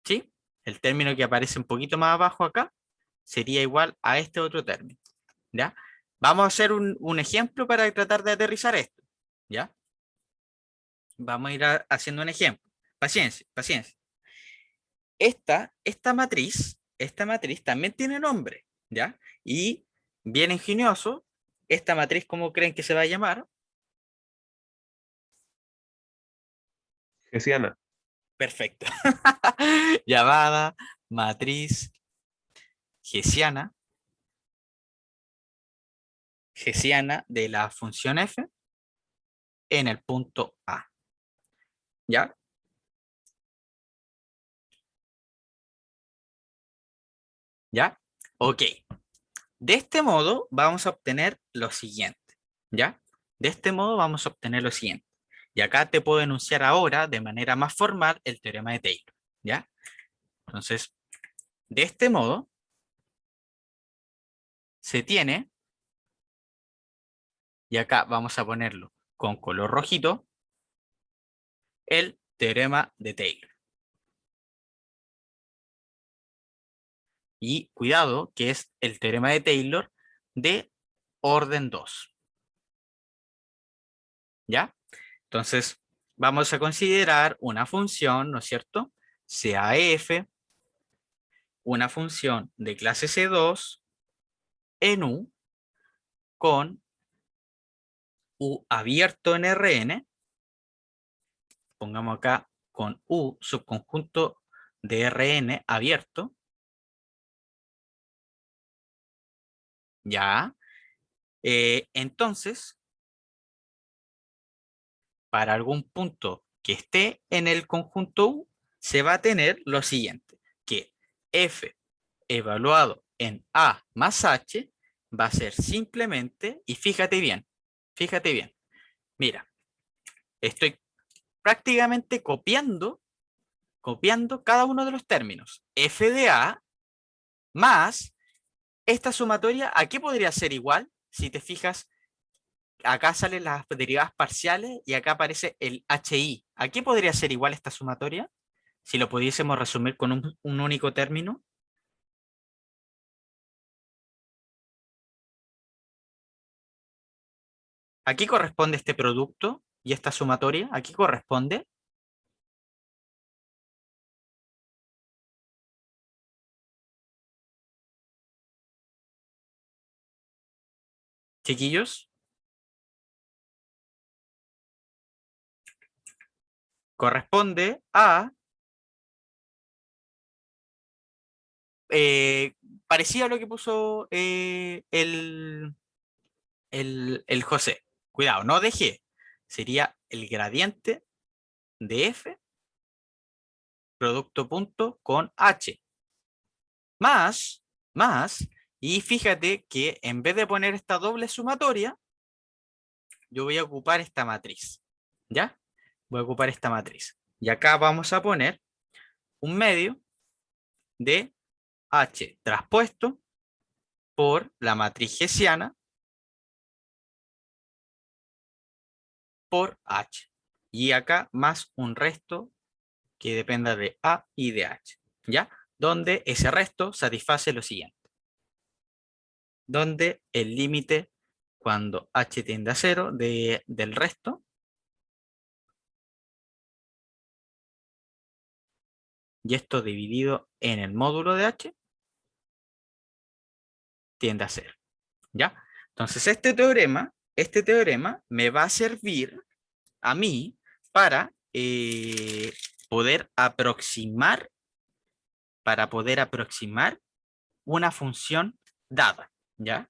¿Sí? El término que aparece un poquito más abajo acá sería igual a este otro término, ¿ya? Vamos a hacer un ejemplo para tratar de aterrizar esto, ¿ya? Vamos a ir haciendo un ejemplo. Paciencia, paciencia. Esta matriz también tiene nombre, ¿ya? Y bien ingenioso, esta matriz, ¿cómo creen que se va a llamar? Hessiana. Perfecto. Llamada matriz hessiana de la función f en el punto A. ¿Ya? ¿Ya? Ok. De este modo vamos a obtener lo siguiente. ¿Ya? De este modo vamos a obtener lo siguiente. Y acá te puedo enunciar ahora de manera más formal el teorema de Taylor. ¿Ya? Entonces, de este modo se tiene, y acá vamos a ponerlo con color rojito, el teorema de Taylor. Y cuidado, que es el teorema de Taylor de orden 2. ¿Ya? Entonces, vamos a considerar una función, ¿no es cierto? Sea f, una función de clase C2 en U, con U abierto en Rn. Pongamos acá con U subconjunto de Rn abierto. ¿Ya? Entonces, para algún punto que esté en el conjunto U, se va a tener lo siguiente, que f evaluado en A más H va a ser simplemente, y fíjate bien, mira, estoy prácticamente copiando cada uno de los términos. F de A más esta sumatoria, ¿a qué podría ser igual? Si te fijas, acá salen las derivadas parciales y acá aparece el HI. ¿A qué podría ser igual esta sumatoria? Si lo pudiésemos resumir con un único término. ¿A qué corresponde este producto y esta sumatoria? ¿A qué corresponde? Chiquillos, corresponde a eh, parecido a lo que puso el José. Cuidado, no dejé. Sería el gradiente de F producto punto con H. Más, y fíjate que en vez de poner esta doble sumatoria, yo voy a ocupar esta matriz. ¿Ya? Voy a ocupar esta matriz. Y acá vamos a poner un medio de H traspuesto por la matriz hessiana por H. Y acá más un resto que dependa de A y de H. ¿Ya? Donde ese resto satisface lo siguiente. Donde el límite cuando H tiende a 0 del resto y esto dividido en el módulo de H tiende a 0. ¿Ya? Entonces este teorema me va a servir a mí para poder aproximar una función dada, ¿ya?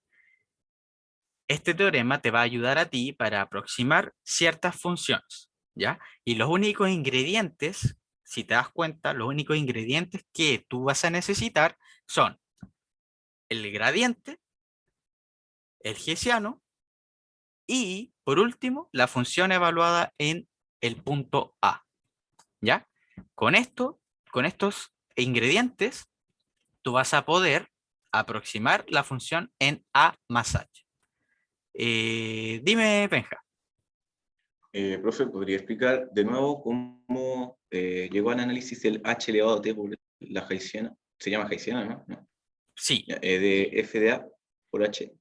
Este teorema te va a ayudar a ti para aproximar ciertas funciones, ¿ya? Y los únicos ingredientes, si te das cuenta, los únicos ingredientes que tú vas a necesitar son el gradiente, el hessiano y, por último, la función evaluada en el punto A, ¿ya? Con estos ingredientes, tú vas a poder aproximar la función en A más H. Dime, Benja. Profe, ¿podría explicar de nuevo cómo llegó al análisis del H elevado a T por la Hessiana? Se llama Hessiana, ¿no? No. Sí. Ya, de F de A por H.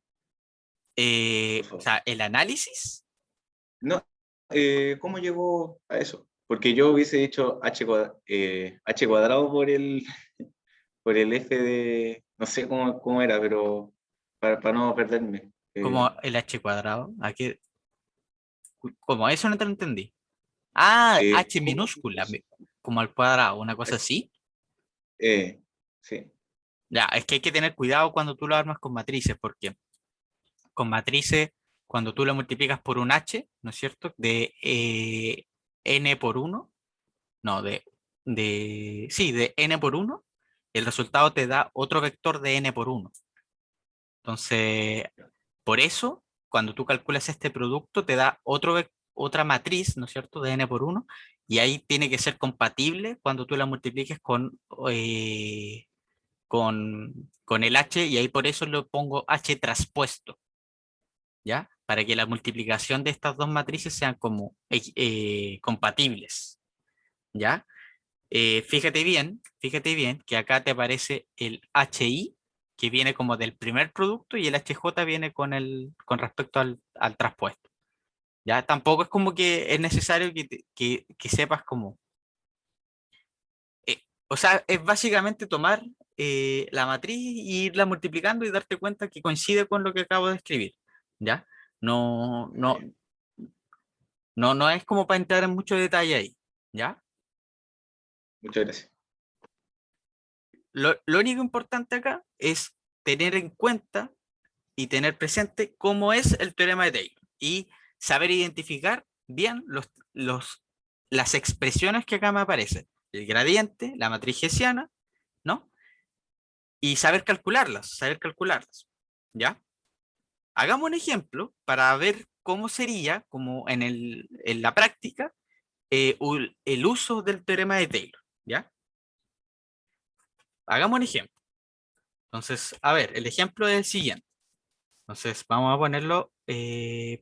O sea, el análisis. No, ¿cómo llegó a eso? Porque yo hubiese dicho H cuadrado por por el F de... No sé cómo era, pero para no perderme. Como el H cuadrado. Aquí, como eso no te lo entendí. Ah, H ¿Cómo? minúscula, como al cuadrado, una cosa así. Sí. Ya, es que hay que tener cuidado cuando tú lo armas con matrices, porque con matrices, cuando tú lo multiplicas por un h, ¿no es cierto? De n por 1, no, sí, de n por 1, el resultado te da otro vector de n por 1. Entonces, por eso, cuando tú calculas este producto, te da otra matriz, ¿no es cierto?, de n por 1, y ahí tiene que ser compatible cuando tú la multipliques con el h, y ahí por eso lo pongo h traspuesto, ¿ya? Para que la multiplicación de estas dos matrices sean como compatibles, ¿ya? Fíjate bien que acá te aparece el HI, que viene como del primer producto, y el HJ viene con respecto al traspuesto. ¿Ya? Tampoco es como que es necesario que sepas cómo. O sea, es básicamente tomar la matriz y irla multiplicando y darte cuenta que coincide con lo que acabo de escribir. ¿Ya? No, no, no es como para entrar en mucho detalle ahí. ¿Ya? Muchas gracias. Lo único importante acá es tener en cuenta y tener presente cómo es el teorema de Taylor y saber identificar bien las expresiones que acá me aparecen, el gradiente, la matriz hessiana, ¿no? Y saber calcularlas, ¿ya? Hagamos un ejemplo para ver cómo sería, como en la práctica, el uso del teorema de Taylor, ¿ya? Hagamos un ejemplo. Entonces, a ver, el ejemplo es el siguiente. Entonces, vamos a ponerlo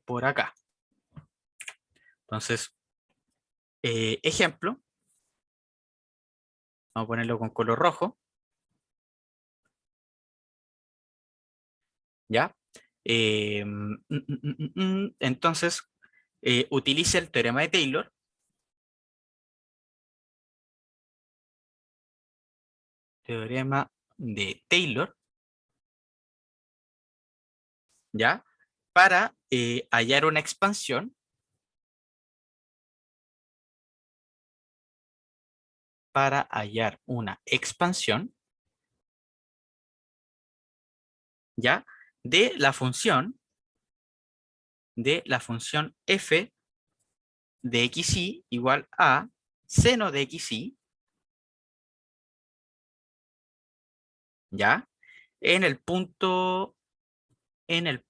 por acá. Entonces, ejemplo, vamos a ponerlo con color rojo, ¿ya? Entonces, utilice el teorema de Taylor. Teorema de Taylor, ¿ya? Para hallar una expansión. Para hallar una expansión, ¿ya? De la función f de xy igual a seno de xy, ¿ya? En el punto 1,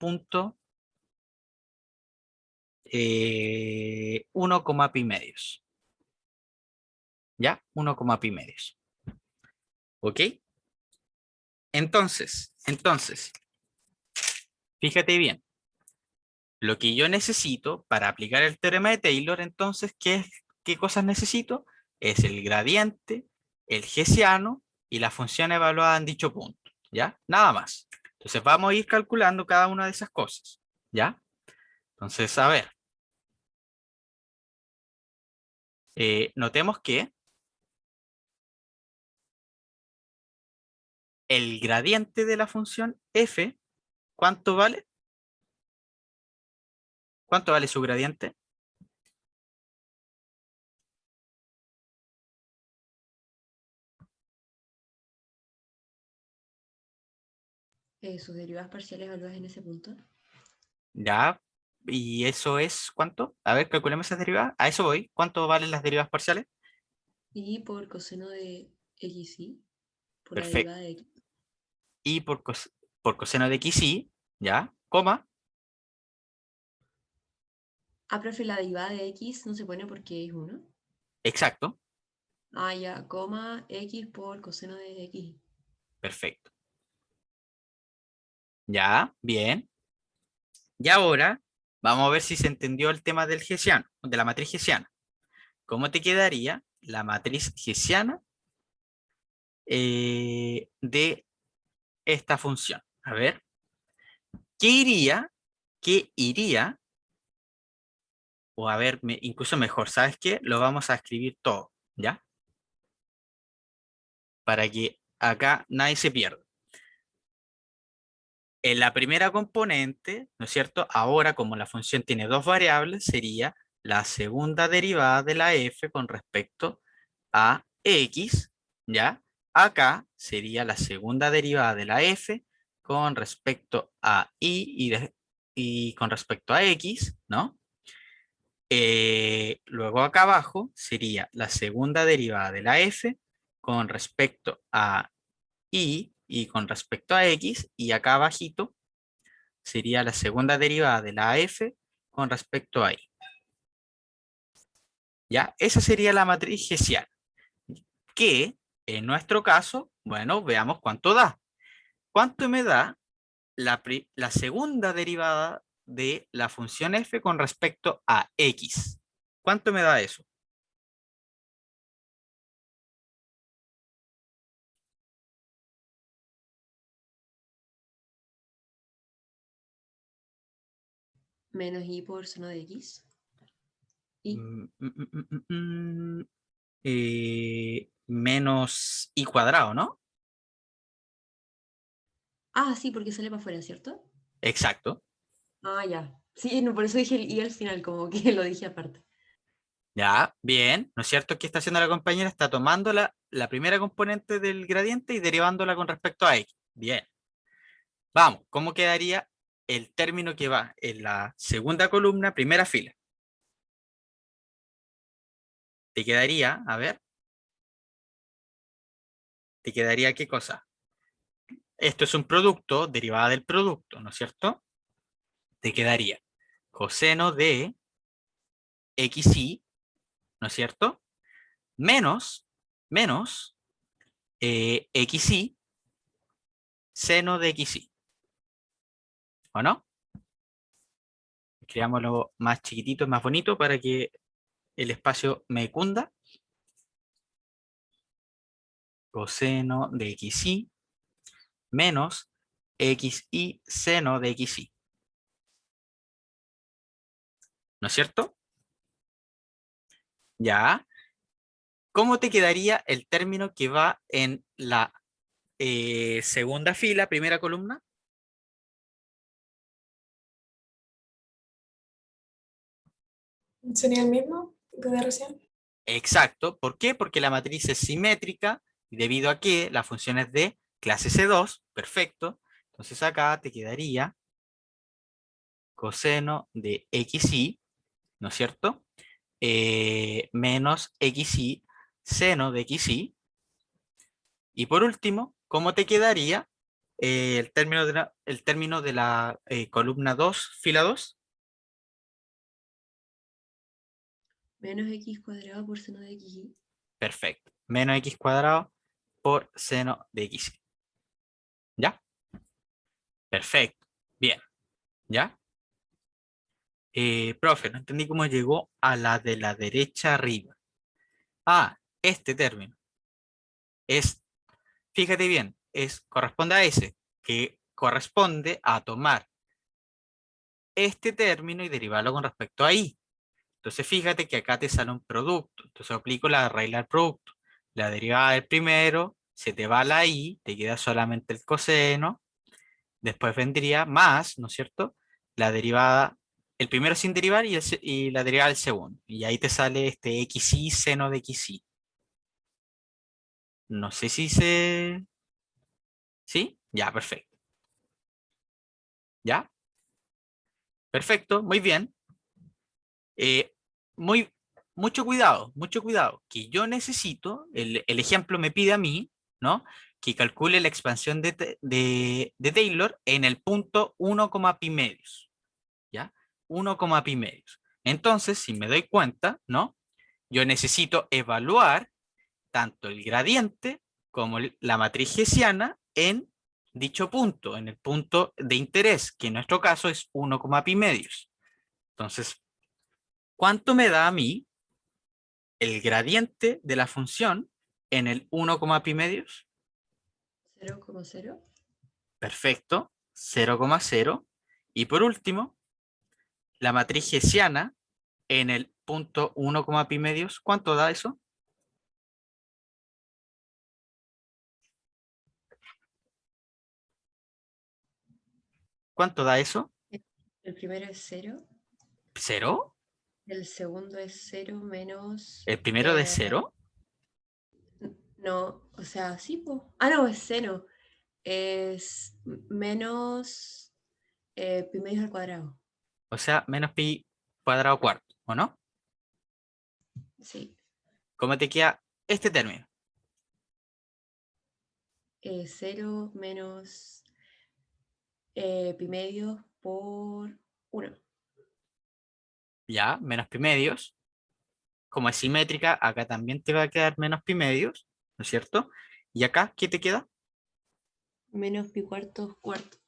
pi medios. ¿Ya? 1, pi medios. ¿Ok? Entonces, fíjate bien. Lo que yo necesito para aplicar el teorema de Taylor, entonces, ¿qué cosas necesito? Es el gradiente, el hessiano y la función evaluada en dicho punto. ¿Ya? Nada más. Entonces vamos a ir calculando cada una de esas cosas. ¿Ya? Entonces, a ver. Notemos que el gradiente de la función f, ¿cuánto vale? ¿Cuánto vale su gradiente? Sus derivadas parciales evaluadas en ese punto. Ya. ¿Y eso es cuánto? A ver, calculemos esas derivadas. A eso voy. ¿Cuánto valen las derivadas parciales? Y por coseno de xy, por la Perfecto. derivada de x. Y por coseno de xy, ¿ya? Coma. Ah, profe, la derivada de x no se pone porque es 1. Exacto. Ah, ya, coma x por coseno de x. Perfecto. Ya, bien. Y ahora vamos a ver si se entendió el tema del hessiano, de la matriz hessiana. ¿Cómo te quedaría la matriz hessiana de esta función? A ver, ¿qué iría? ¿Qué iría? O a ver, incluso mejor, ¿sabes qué? Lo vamos a escribir todo, ¿ya? Para que acá nadie se pierda. En la primera componente, ¿no es cierto? Ahora, como la función tiene dos variables, sería la segunda derivada de la f con respecto a x, ¿ya? acá sería la segunda derivada de la f con respecto a y, y con respecto a x, ¿no? Luego acá abajo sería la segunda derivada de la f con respecto a y con respecto a x, y acá abajito sería la segunda derivada de la f con respecto a y. ¿Ya? Esa sería la matriz hessiana, que en nuestro caso, bueno, veamos cuánto da. ¿Cuánto me da la segunda derivada de la función f con respecto a x? ¿Cuánto me da eso? Menos y por seno de x. Y, Menos y cuadrado, ¿no? sí, porque sale para afuera, ¿cierto? Exacto. Ah, ya. Sí, no, por eso dije el y al final, como que lo dije aparte. Ya, bien. ¿No es cierto? ¿Qué está haciendo la compañera? Está tomando la primera componente del gradiente y derivándola con respecto a x. Bien. Vamos, ¿cómo quedaría el término que va en la segunda columna, primera fila? Te quedaría, a ver, te quedaría ¿qué cosa? Esto es un producto, derivada del producto, ¿no es cierto? Te quedaría coseno de xy, ¿no es cierto? Menos xy, seno de xy, ¿o no? Escribámoslo más chiquitito, más bonito, para que el espacio me cunda. Coseno de xy menos xy seno de xy, ¿no es cierto? Ya. ¿Cómo te quedaría el término que va en la segunda fila, primera columna? ¿Sería el mismo que de recién? Exacto. ¿Por qué? Porque la matriz es simétrica y debido a que la función es de clase C2, perfecto. Entonces acá te quedaría coseno de xy, ¿no es cierto? Menos xy seno de xy. Y por último, ¿cómo te quedaría el término de la columna 2, fila 2? Menos x cuadrado por seno de xy. Perfecto. Menos x cuadrado por seno de x. ¿Ya? Perfecto. Bien. ¿Ya? Profe, no entendí cómo llegó a la de la derecha arriba. Ah, este término. Es, fíjate bien, corresponde a ese, que corresponde a tomar este término y derivarlo con respecto a y. Entonces fíjate que acá te sale un producto. Entonces aplico la regla del producto. La derivada del primero, se te va la i, te queda solamente el coseno. Después vendría más, ¿no es cierto? La derivada, el primero sin derivar y la derivada del segundo. Y ahí te sale este xy seno de xy. No sé si se... ¿Sí? Ya, perfecto. ¿Ya? Perfecto, muy bien. Eh, muy, mucho cuidado, que yo necesito, el ejemplo me pide a mí, ¿no? Que calcule la expansión de Taylor en el punto 1, pi medios, ¿ya? 1, pi medios. Entonces, si me doy cuenta, ¿no? Yo necesito evaluar tanto el gradiente como la matriz hessiana en dicho punto, en el punto de interés, que en nuestro caso es 1, pi medios. Entonces, ¿cuánto me da a mí el gradiente de la función en el 1, pi medios? 0,0. Perfecto, 0,0. Y por último, la matriz hessiana en el punto 1, pi medios, ¿cuánto da eso? ¿Cuánto da eso? El primero es 0. ¿Cero? El segundo es 0 menos... ¿El primero de cero? No, o sea, sí, pues. Ah, no, es seno. Es menos pi medios al cuadrado. O sea, menos pi cuadrado cuarto, ¿o no? Sí. ¿Cómo te queda este término? 0 menos pi medios por 1. Ya, menos pi medios. Como es simétrica, acá también te va a quedar menos pi medios, ¿no es cierto? ¿Y acá qué te queda? Menos pi cuartos cuarto.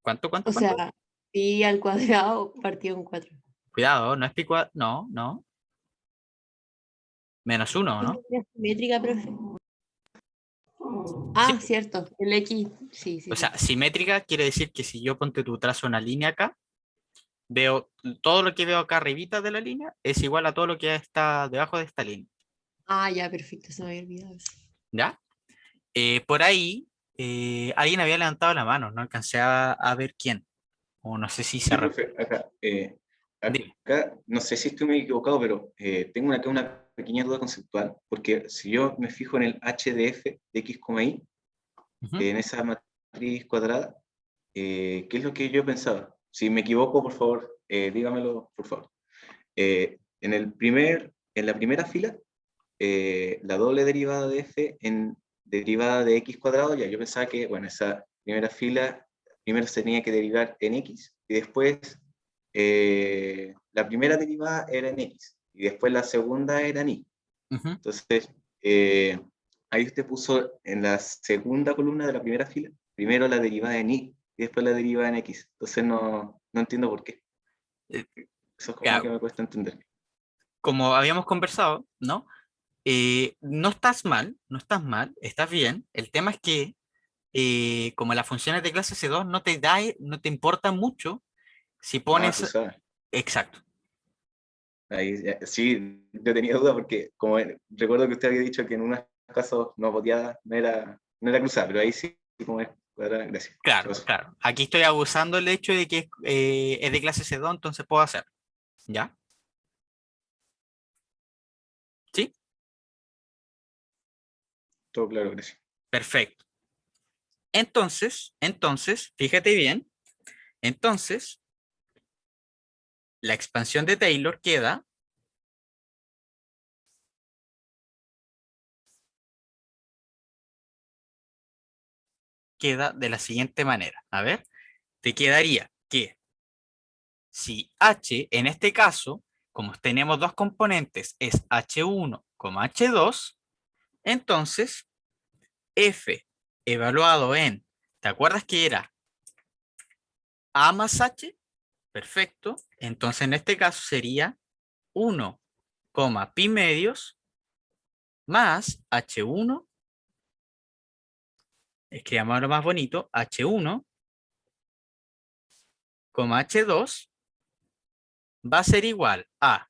¿Cuánto, cuánto, O sea, cuánto? pi al cuadrado partido en 4. Cuidado, no es pi cuadrado, no, no. Menos uno, ¿no? Simétrica, profe. Sí. Ah, cierto. El X. Sí, sí, O sí. sea, simétrica quiere decir que si yo ponte tu trazo una línea acá, veo todo lo que veo acá arribita de la línea es igual a todo lo que está debajo de esta línea, Ah, ya, perfecto. Se me había olvidado eso. ¿ya? Por ahí, alguien había levantado la mano, no alcancé a ver quién, o no sé si se... Sí, profe, acá, Dime. acá, no sé si estoy muy equivocado, pero tengo acá una pequeña duda conceptual, porque si yo me fijo en el HDF de X, Y, Ujú. en esa matriz cuadrada, ¿qué es lo que yo pensaba? Si me equivoco, por favor, dígamelo, por favor. En la primera fila, la doble derivada de f en derivada de x cuadrado, ya yo pensaba que, bueno, esa primera fila, primero se tenía que derivar en x, y después la primera derivada era en x, y después la segunda era en y. Ujú. Entonces, ahí usted puso en la segunda columna de la primera fila, primero la derivada en y, y después la derivada en x. Entonces no entiendo por qué. Eh, Eso es como lo ya, que me cuesta entender. como habíamos conversado, ¿no? No estás mal, no estás mal, estás bien. El tema es que como las funciones de clase C2 no te da, no te importa mucho si Ah, tú pones... sabes. Exacto, Ahí, sí, yo tenía duda porque como recuerdo que usted había dicho que en unos casos no podía, no era cruzada, pero ahí sí, como es cuadrada, gracias. ¿Qué claro, pasó? claro. Aquí estoy abusando el hecho de que es de clase C2, entonces puedo hacer. ¿Ya? ¿Sí? Todo claro, gracias. Perfecto. Entonces, fíjate bien, entonces, la expansión de Taylor queda de la siguiente manera. A ver, te quedaría que si H, en este caso, como tenemos dos componentes, es H1, H2, entonces F evaluado en, ¿te acuerdas que era A más H? Perfecto. Entonces en este caso sería 1, pi medios más H1, escribamos lo más bonito, H1, H2 va a ser igual a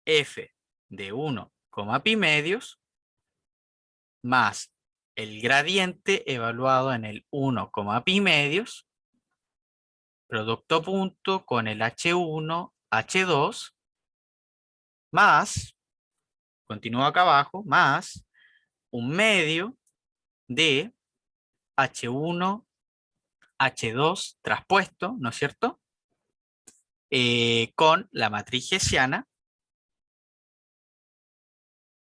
F de 1, pi medios más el gradiente evaluado en el 1, pi medios, producto punto con el H1, H2, más, continúo acá abajo, más un medio de H1, H2 traspuesto, ¿no es cierto? Con la matriz hessiana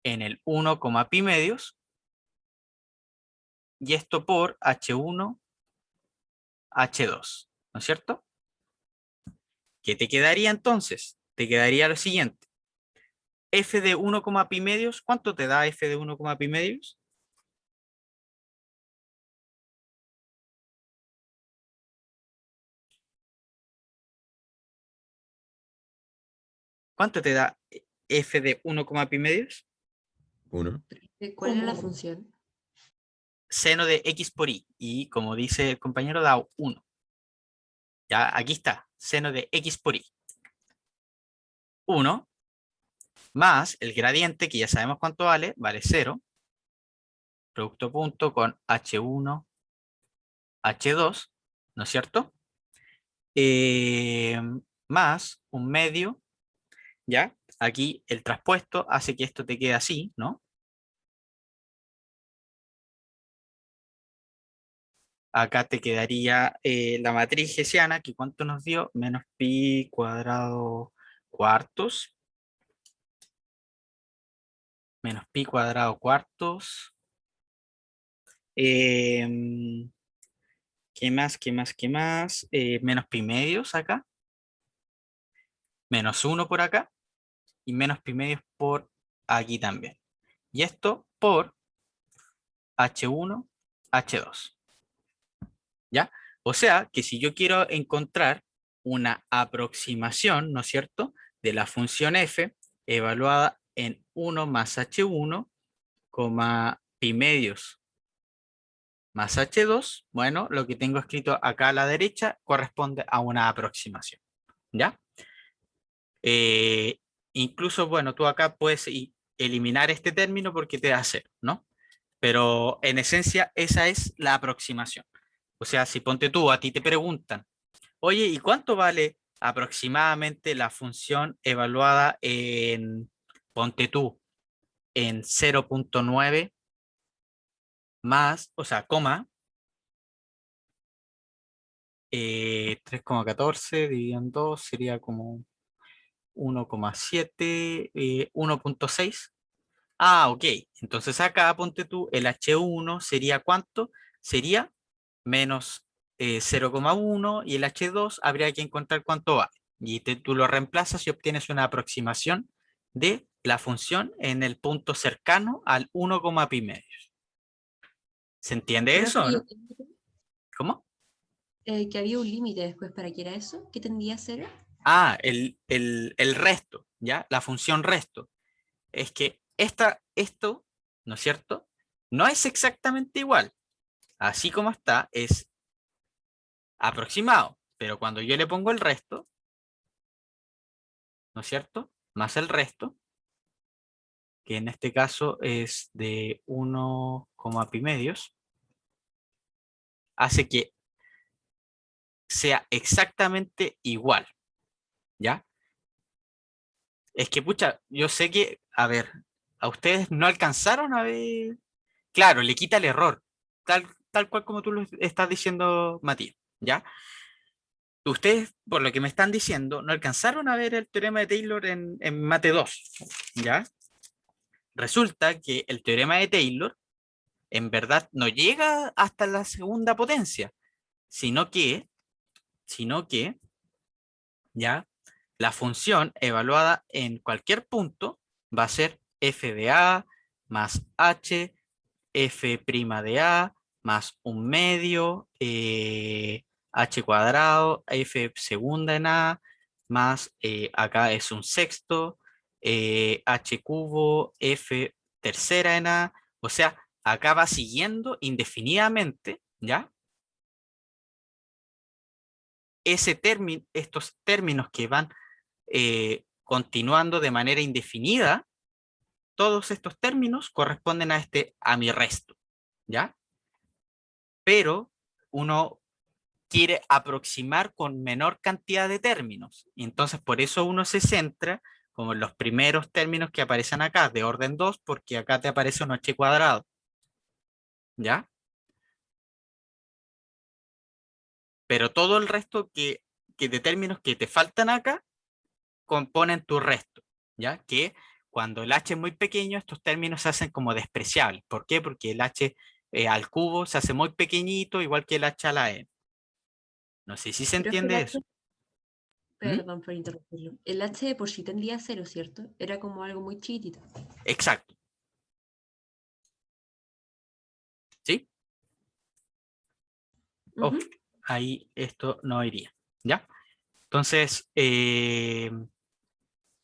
en el 1, pi medios, y esto por H1, H2, ¿no es cierto? ¿Qué te quedaría entonces? Te quedaría lo siguiente. F de 1, pi medios, ¿cuánto te da F de 1, pi medios? ¿Cuánto te da F de 1, pi medios? 1. ¿Cuál era la función? Seno de X por Y. Y como dice el compañero, da 1. Ya, aquí está. Seno de X por Y. 1 más el gradiente, que ya sabemos cuánto vale, vale 0. Producto punto con H1, H2, ¿no es cierto? Eh, más un medio, ¿ya? Aquí el traspuesto hace que esto te quede así, ¿no? acá te quedaría la matriz hessiana, que ¿cuánto nos dio? Menos pi cuadrado cuartos. Menos pi cuadrado cuartos. Em, ¿Qué más? ¿Qué más? ¿Qué más? Menos pi medios acá. Menos 1 por acá. Y menos pi medios por aquí también. Y esto por H1, H2. ¿Ya? O sea que si yo quiero encontrar una aproximación, ¿no es cierto?, de la función f evaluada en 1 más h1, pi medios más h2, bueno, lo que tengo escrito acá a la derecha corresponde a una aproximación. ¿Ya? Eh, Incluso, bueno, tú acá puedes eliminar este término porque te da 0, ¿no? Pero en esencia esa es la aproximación. O sea, si ponte tú, a ti te preguntan, oye, ¿y cuánto vale aproximadamente la función evaluada en, ponte tú, en 0,9 más, o sea, coma, 3,14 dividido en 2 sería como 1,7, 1,6. Ah, ok. Entonces acá, ponte tú, el H1 sería ¿cuánto? Sería menos 0,1 y el H2 habría que encontrar cuánto vale. Y tú lo reemplazas y obtienes una aproximación de la función en el punto cercano al 1, pi medios. ¿Se entiende Profe, eso o ¿y no? ¿Cómo? que había un límite después para qué era eso? ¿Qué tendría a cero? Ah, el resto, ¿ya? La función resto. Es que esto, ¿no es cierto? No es exactamente igual. Así como está, es aproximado. Pero cuando yo le pongo el resto, ¿no es cierto? Más el resto, que en este caso es de 1, pi medios, hace que sea exactamente igual, ¿ya? Es que, pucha, yo sé que, a ver, a ustedes no alcanzaron a ver, claro, le quita el error, tal cual como tú lo estás diciendo, Matías, ¿ya? Ustedes, por lo que me están diciendo, no alcanzaron a ver el teorema de Taylor en Mate 2, ¿ya? Resulta que el teorema de Taylor en verdad no llega hasta la segunda potencia, sino que, sino que, ¿ya? La función evaluada en cualquier punto va a ser f de a más h, f' de a más un medio, h cuadrado, f segunda en a, más acá es un sexto, h cubo, f tercera en a, o sea, acá va siguiendo indefinidamente, ¿ya? Estos términos que van continuando de manera indefinida, todos estos términos corresponden a mi resto, ¿ya? Pero uno quiere aproximar con menor cantidad de términos. Y entonces por eso uno se centra como en los primeros términos que aparecen acá, de orden 2 porque acá te aparece un h cuadrado, ¿ya? Pero todo el resto que de términos que te faltan acá componen tu resto, ¿ya? Que cuando el h es muy pequeño, estos términos se hacen como despreciables. ¿Por qué? Porque el h al cubo se hace muy pequeñito, igual que el h a la n. No sé si se Profe, el entiende H, eso. ¿Mm? perdón por interrumpirlo. El H de por sí tendría a cero, ¿cierto? Era como algo muy chiquitito. Exacto. ¿Sí? Oh, Ujú. ahí esto no iría, ¿ya? Entonces,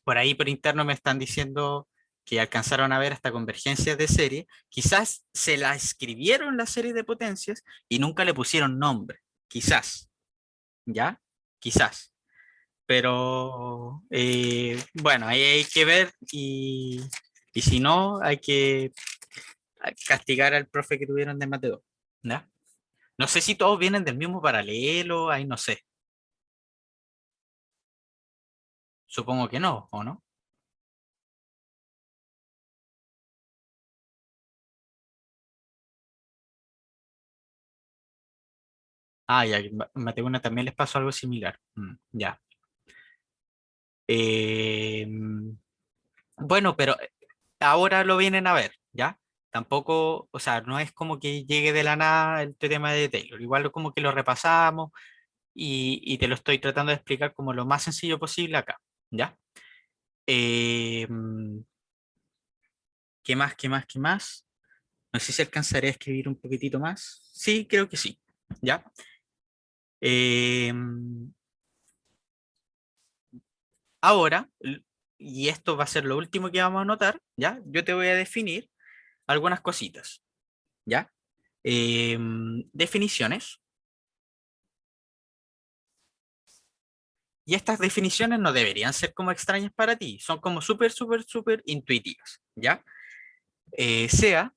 por ahí por interno me están diciendo que alcanzaron a ver hasta convergencias de serie. Quizás se la escribieron la serie de potencias y nunca le pusieron nombre. Quizás, ¿ya? Quizás. Pero bueno, ahí hay que ver y si no, hay que castigar al profe que tuvieron de Mateo. ¿Ya? No sé si todos vienen del mismo paralelo, ahí no sé. Supongo que no, ¿o no? Ah, ya, en Mateuna también les pasó algo similar. Ya. Bueno, pero ahora lo vienen a ver, ¿ya? Tampoco, o sea, no es como que llegue de la nada el tema de Taylor. Igual como que lo repasamos y te lo estoy tratando de explicar como lo más sencillo posible acá, ¿ya? ¿Qué más, qué más, qué más? No sé si alcanzaré a escribir un poquitito más. Sí, creo que sí, ¿ya? Ahora, y esto va a ser lo último que vamos a notar, ¿ya? Yo te voy a definir algunas cositas, ¿ya? Definiciones. Y estas definiciones no deberían ser como extrañas para ti, son como súper, súper, súper intuitivas, ¿ya? Sea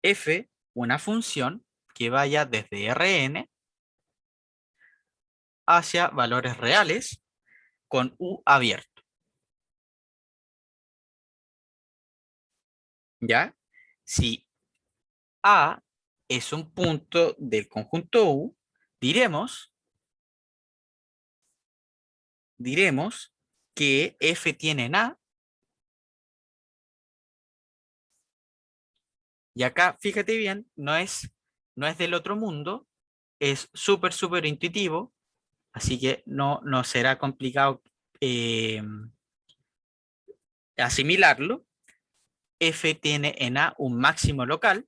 f una función que vaya desde Rn hacia valores reales con u abierto, ¿ya? Si a es un punto del conjunto u, diremos, diremos que f tiene en a, y acá fíjate bien, no es del otro mundo, es súper, súper intuitivo, así que no será complicado eh, asimilarlo. F tiene en A un máximo local,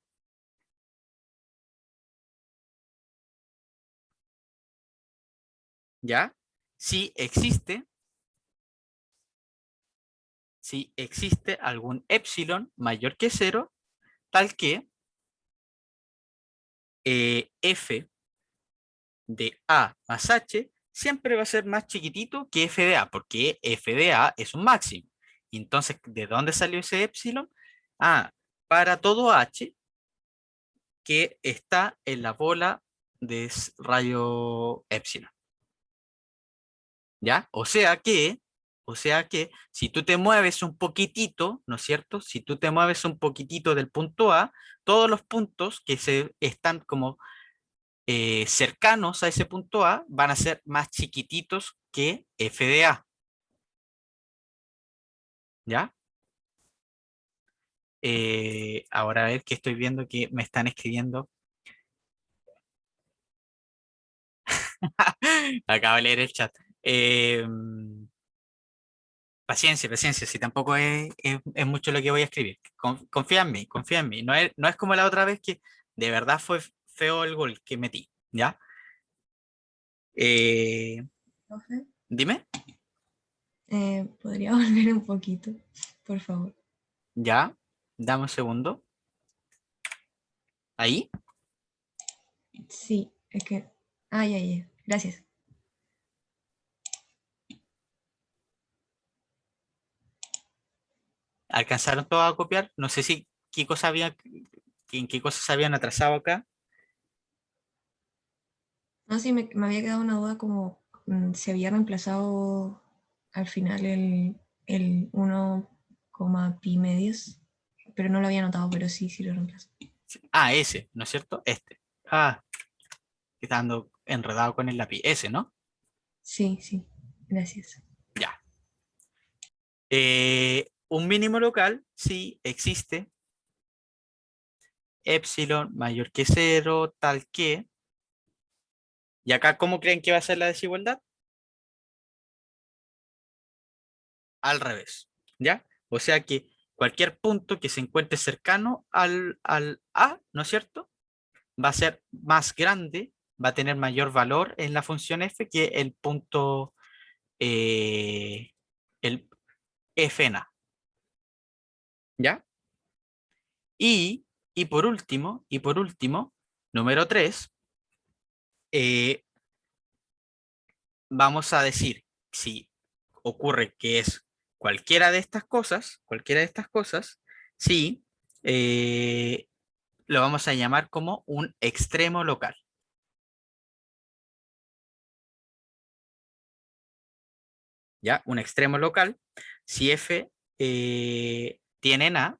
¿ya? Si existe, si existe algún epsilon mayor que cero, tal que F de A más H siempre va a ser más chiquitito que F de A, porque F de A es un máximo. Entonces, ¿de dónde salió ese epsilon? Ah, para todo H que está en la bola de rayo epsilon. ¿Ya? O sea que si tú te mueves un poquitito, ¿no es cierto? Si tú te mueves un poquitito del punto A, todos los puntos que se están como cercanos a ese punto A van a ser más chiquititos que f de A. ¿Ya? Ahora a ver que estoy viendo que me están escribiendo. Acabo de leer el chat. Paciencia, paciencia, si tampoco es mucho lo que voy a escribir. Confía en mí, confía en mí. No es como la otra vez que de verdad fue feo el gol que metí, ¿ya? Eh, Profe, dime, ¿podría volver un poquito, por favor? ya, dame un segundo. Ahí, Sí, es que... Ah, ya, ya. Gracias. alcanzaron todos a copiar. No sé si qué cosa había, en qué cosas se habían atrasado acá. No, sí, me había quedado una duda como se había reemplazado al final el 1,pi medios, pero no lo había notado, pero sí, sí lo reemplazó. Ah, ese, ¿no es cierto? Este. Ah, que está dando enredado con el lápiz. Ese, ¿no? Sí, sí, gracias. Ya. Un mínimo local, sí, existe. Epsilon mayor que cero, tal que. ¿Y acá cómo creen que va a ser la desigualdad? Al revés, ¿ya? O sea que cualquier punto que se encuentre cercano al A, ¿no es cierto? Va a ser más grande, va a tener mayor valor en la función f que el punto, el f en A, ¿ya? Y, y por último, número 3, vamos a decir si ocurre que es cualquiera de estas cosas, sí, lo vamos a llamar como un extremo local. ¿Ya? Un extremo local, si f tiene en A,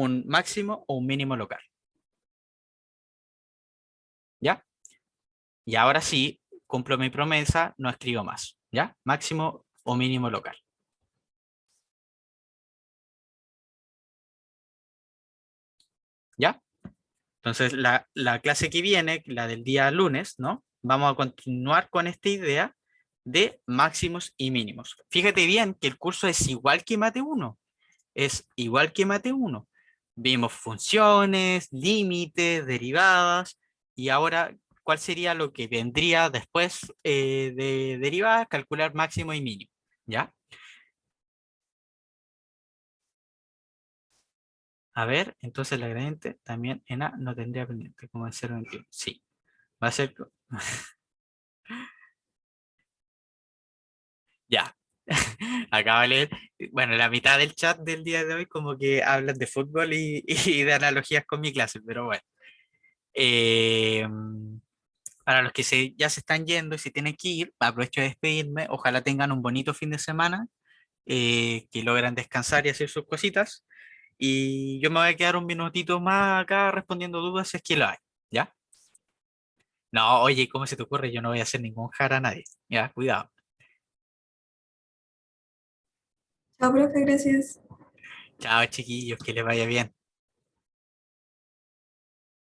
un máximo o un mínimo local. ¿Ya? Y ahora sí, cumplo mi promesa, no escribo más. ¿Ya? Máximo o mínimo local. ¿Ya? Entonces, la clase que viene, la del día lunes, ¿no? Vamos a continuar con esta idea de máximos y mínimos. Fíjate bien que el curso es igual que Mate 1. Es igual que Mate 1. Vimos funciones, límites, derivadas, y ahora, ¿cuál sería lo que vendría después de derivadas? Calcular máximo y mínimo, ¿ya? A ver, entonces la gradiente también en A no tendría pendiente, como el 0,21. Sí, va a ser... Ya, acaba de leer. Bueno, la mitad del chat del día de hoy como que hablan de fútbol y de analogías con mi clase, pero bueno. Eh, para los que ya se están yendo y si tienen que ir, aprovecho de despedirme. Ojalá tengan un bonito fin de semana, que logran descansar y hacer sus cositas. Y yo me voy a quedar un minutito más acá respondiendo dudas si es que lo hay, ¿ya? No, oye, ¿cómo se te ocurre? Yo no voy a hacer ningún jara a nadie. Ya, cuidado. Chao, profe, gracias. Chao, chiquillos, que les vaya bien.